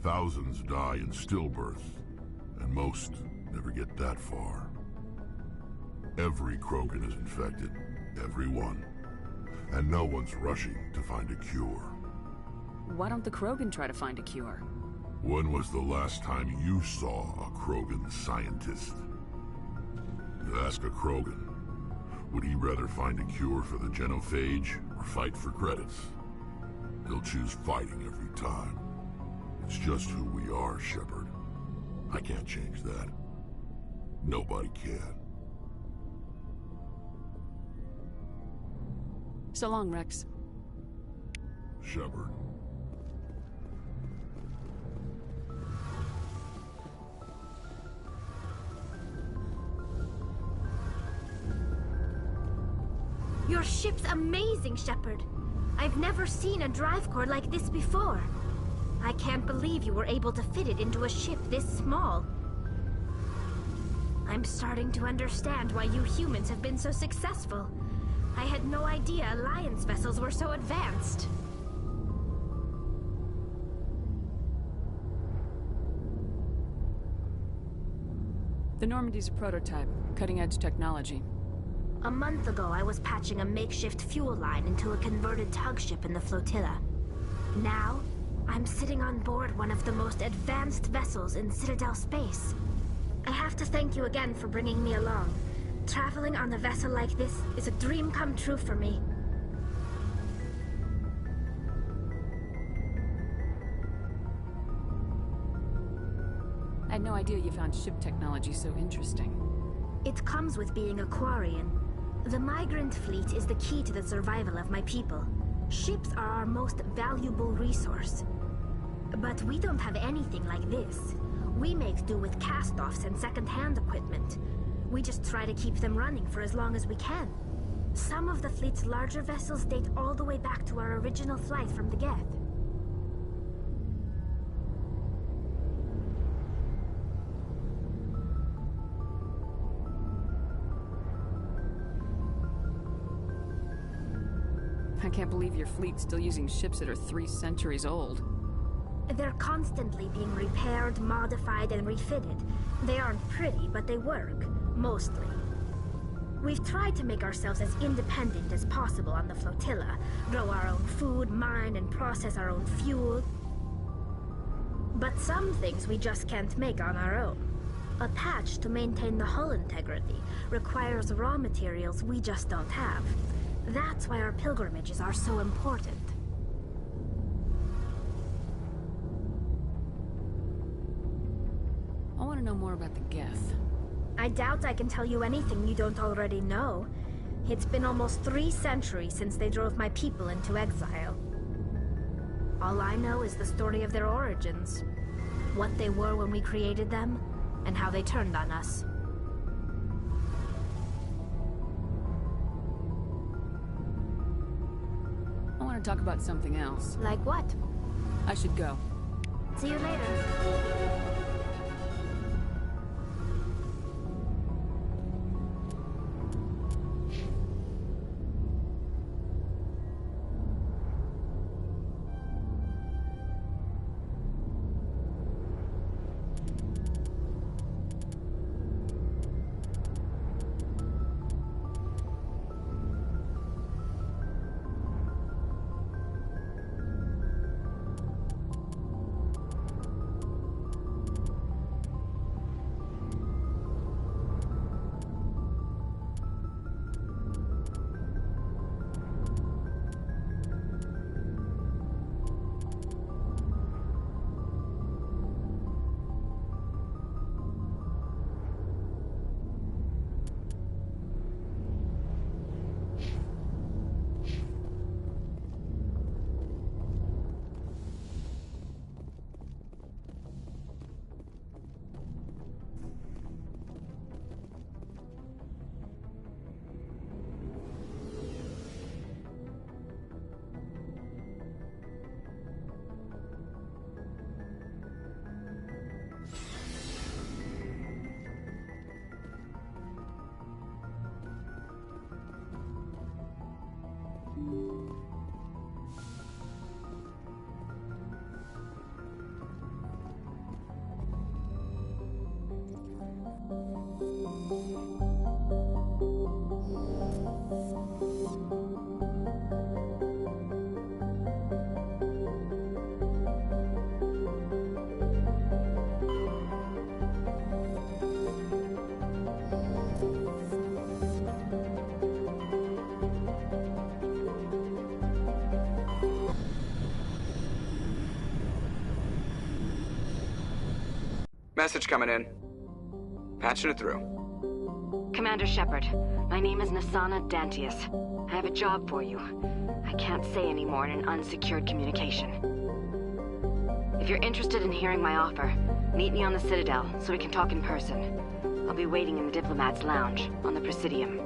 Thousands die in stillbirth, and most never get that far. Every Krogan is infected, every one. And no one's rushing to find a cure. Why don't the Krogan try to find a cure? When was the last time you saw a Krogan scientist? You ask a Krogan, would he rather find a cure for the genophage or fight for credits? He'll choose fighting every time. It's just who we are, Shepard. I can't change that. Nobody can. So long, Rex. Shepard. Your ship's amazing, Shepard. I've never seen a drive core like this before. I can't believe you were able to fit it into a ship this small. I'm starting to understand why you humans have been so successful. I had no idea Alliance vessels were so advanced. The Normandy's a prototype, cutting-edge technology. A month ago, I was patching a makeshift fuel line into a converted tug ship in the flotilla. Now, I'm sitting on board one of the most advanced vessels in Citadel space. I have to thank you again for bringing me along. Traveling on a vessel like this is a dream come true for me. I had no idea you found ship technology so interesting. It comes with being a Quarian. The migrant fleet is the key to the survival of my people. Ships are our most valuable resource. But we don't have anything like this. We make do with cast-offs and second-hand equipment. We just try to keep them running for as long as we can. Some of the fleet's larger vessels date all the way back to our original flight from the Geth. I can't believe your fleet's still using ships that are 3 centuries old. They're constantly being repaired, modified, and refitted. They aren't pretty, but they work. Mostly. We've tried to make ourselves as independent as possible on the flotilla. Grow our own food, mine, and process our own fuel. But some things we just can't make on our own. A patch to maintain the hull integrity requires raw materials we just don't have. That's why our pilgrimages are so important. I want to know more about the Geth. I doubt I can tell you anything you don't already know. It's been almost 3 centuries since they drove my people into exile. All I know is the story of their origins. what they were when we created them, and how they turned on us. I want to talk about something else. Like what? I should go. See you later. Message coming in. Patching it through. Commander Shepard, my name is Nasana Dantius. I have a job for you. I can't say any more in an unsecured communication. If you're interested in hearing my offer, meet me on the Citadel so we can talk in person. I'll be waiting in the Diplomat's Lounge on the Presidium.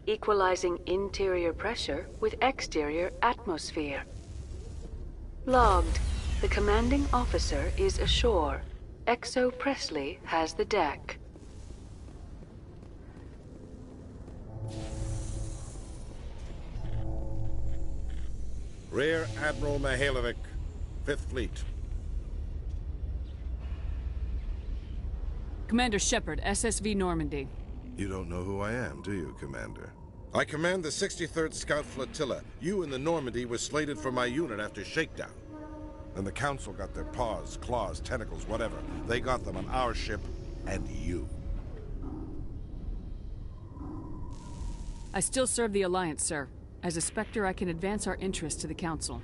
Equalizing interior pressure with exterior atmosphere. Logged. The commanding officer is ashore. Exo Presley has the deck. Rear Admiral Mihailovic, 5th Fleet. Commander Shepard, SSV Normandy. You don't know who I am, do you, Commander? I command the 63rd Scout Flotilla. You and the Normandy were slated for my unit after shakedown. And the Council got their paws, claws, tentacles, whatever. They got them on our ship and you. I still serve the Alliance, sir. As a Spectre, I can advance our interests to the Council.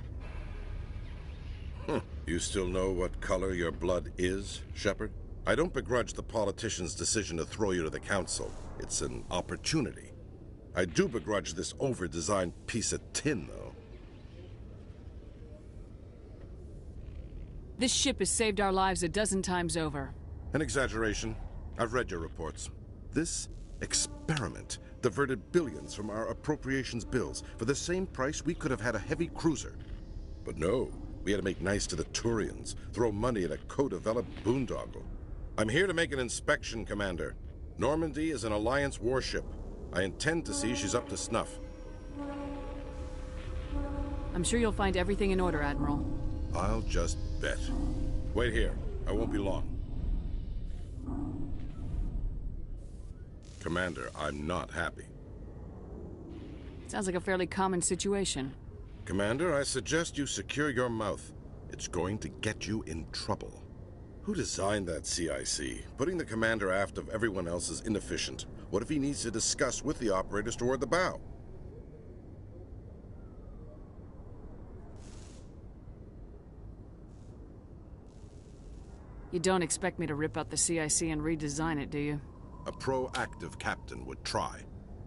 You still know what color your blood is, Shepard? I don't begrudge the politician's decision to throw you to the Council. It's an opportunity. I do begrudge this over-designed piece of tin, though. This ship has saved our lives a dozen times over. An exaggeration. I've read your reports. This experiment diverted billions from our appropriations bills. For the same price, we could have had a heavy cruiser. But no, we had to make nice to the Turians, throw money at a co-developed boondoggle. I'm here to make an inspection, Commander. Normandy is an Alliance warship. I intend to see she's up to snuff. I'm sure you'll find everything in order, Admiral. I'll just bet. Wait here. I won't be long. Commander, I'm not happy. Sounds like a fairly common situation. Commander, I suggest you secure your mouth. It's going to get you in trouble. Who designed that CIC? Putting the commander aft of everyone else is inefficient. What if he needs to discuss with the operators toward the bow? You don't expect me to rip out the CIC and redesign it, do you? A proactive captain would try.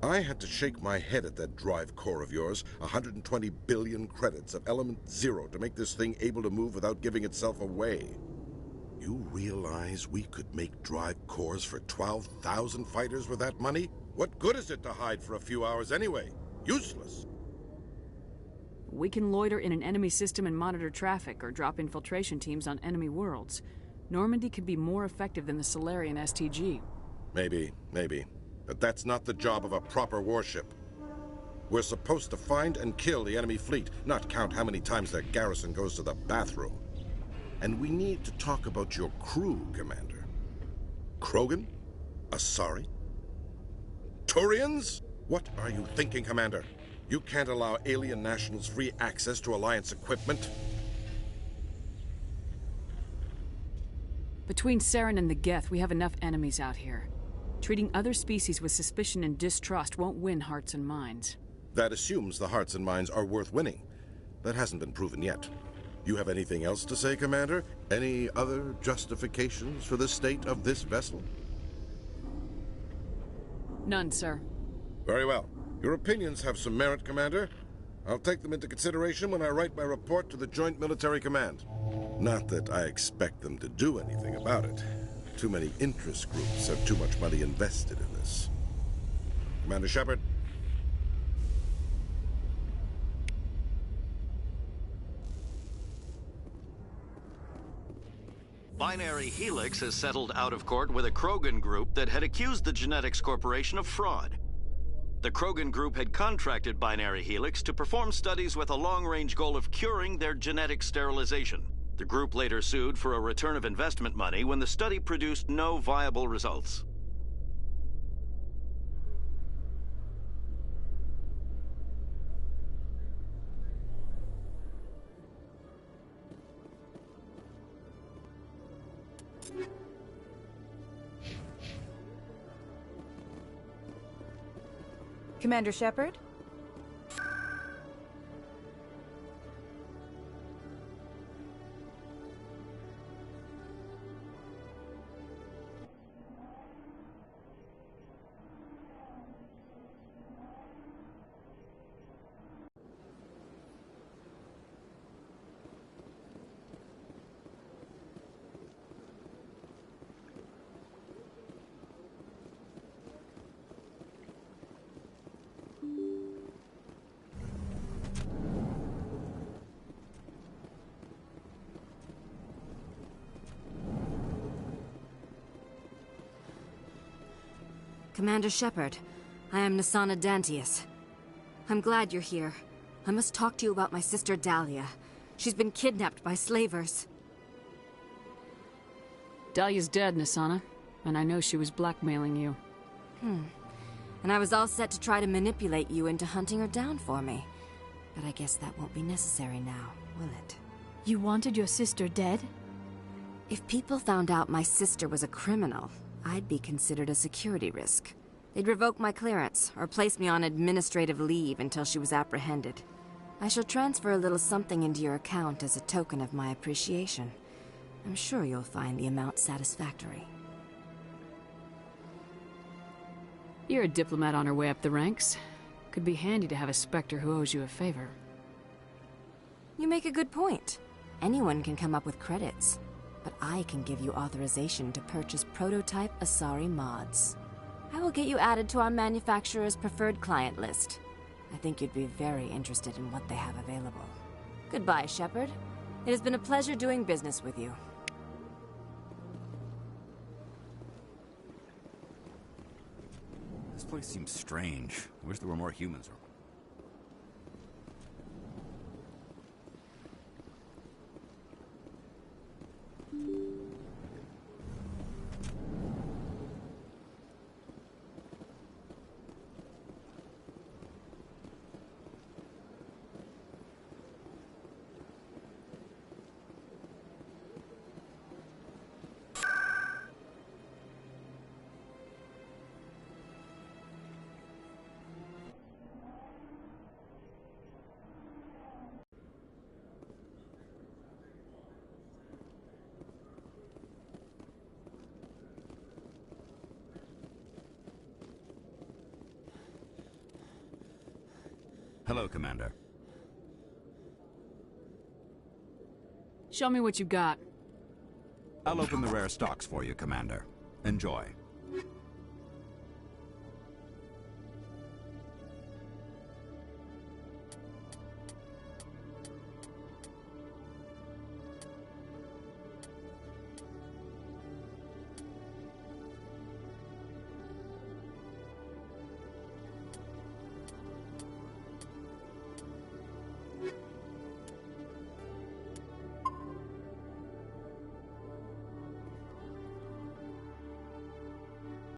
I had to shake my head at that drive core of yours. 120 billion credits of element 0 to make this thing able to move without giving itself away. You realize we could make drive cores for 12,000 fighters with that money? What good is it to hide for a few hours anyway? Useless. We can loiter in an enemy system and monitor traffic, or drop infiltration teams on enemy worlds. Normandy could be more effective than the Solarian STG. Maybe. But that's not the job of a proper warship. We're supposed to find and kill the enemy fleet, not count how many times their garrison goes to the bathroom. And we need to talk about your crew, Commander. Krogan? Asari? Turians? What are you thinking, Commander? You can't allow alien nationals free access to Alliance equipment. Between Saren and the Geth, we have enough enemies out here. Treating other species with suspicion and distrust won't win hearts and minds. That assumes the hearts and minds are worth winning. That hasn't been proven yet. You have anything else to say, Commander? Any other justifications for the state of this vessel? None, sir. Very well. Your opinions have some merit, Commander. I'll take them into consideration when I write my report to the Joint Military Command. Not that I expect them to do anything about it. Too many interest groups have too much money invested in this. Commander Shepard? Binary Helix has settled out of court with a Krogan group that had accused the Genetics Corporation of fraud. The Krogan group had contracted Binary Helix to perform studies with a long-range goal of curing their genetic sterilization. The group later sued for a return of investment money when the study produced no viable results. Commander Shepard? Commander Shepard, I am Nasana Dantius. I'm glad you're here. I must talk to you about my sister Dahlia. She's been kidnapped by slavers. Dahlia's dead, Nasana, and I know she was blackmailing you. And I was all set to try to manipulate you into hunting her down for me. But I guess that won't be necessary now, will it? You wanted your sister dead? If people found out my sister was a criminal, I'd be considered a security risk. They'd revoke my clearance, or place me on administrative leave until she was apprehended. I shall transfer a little something into your account as a token of my appreciation. I'm sure you'll find the amount satisfactory. You're a diplomat on her way up the ranks. Could be handy to have a Spectre who owes you a favor. You make a good point. Anyone can come up with credits. But I can give you authorization to purchase prototype Asari mods. I will get you added to our manufacturer's preferred client list. I think you'd be very interested in what they have available. Goodbye, Shepard. It has been a pleasure doing business with you. This place seems strange. I wish there were more humans around. Hello, Commander. Show me what you got. I'll open the rare stocks for you, Commander. Enjoy.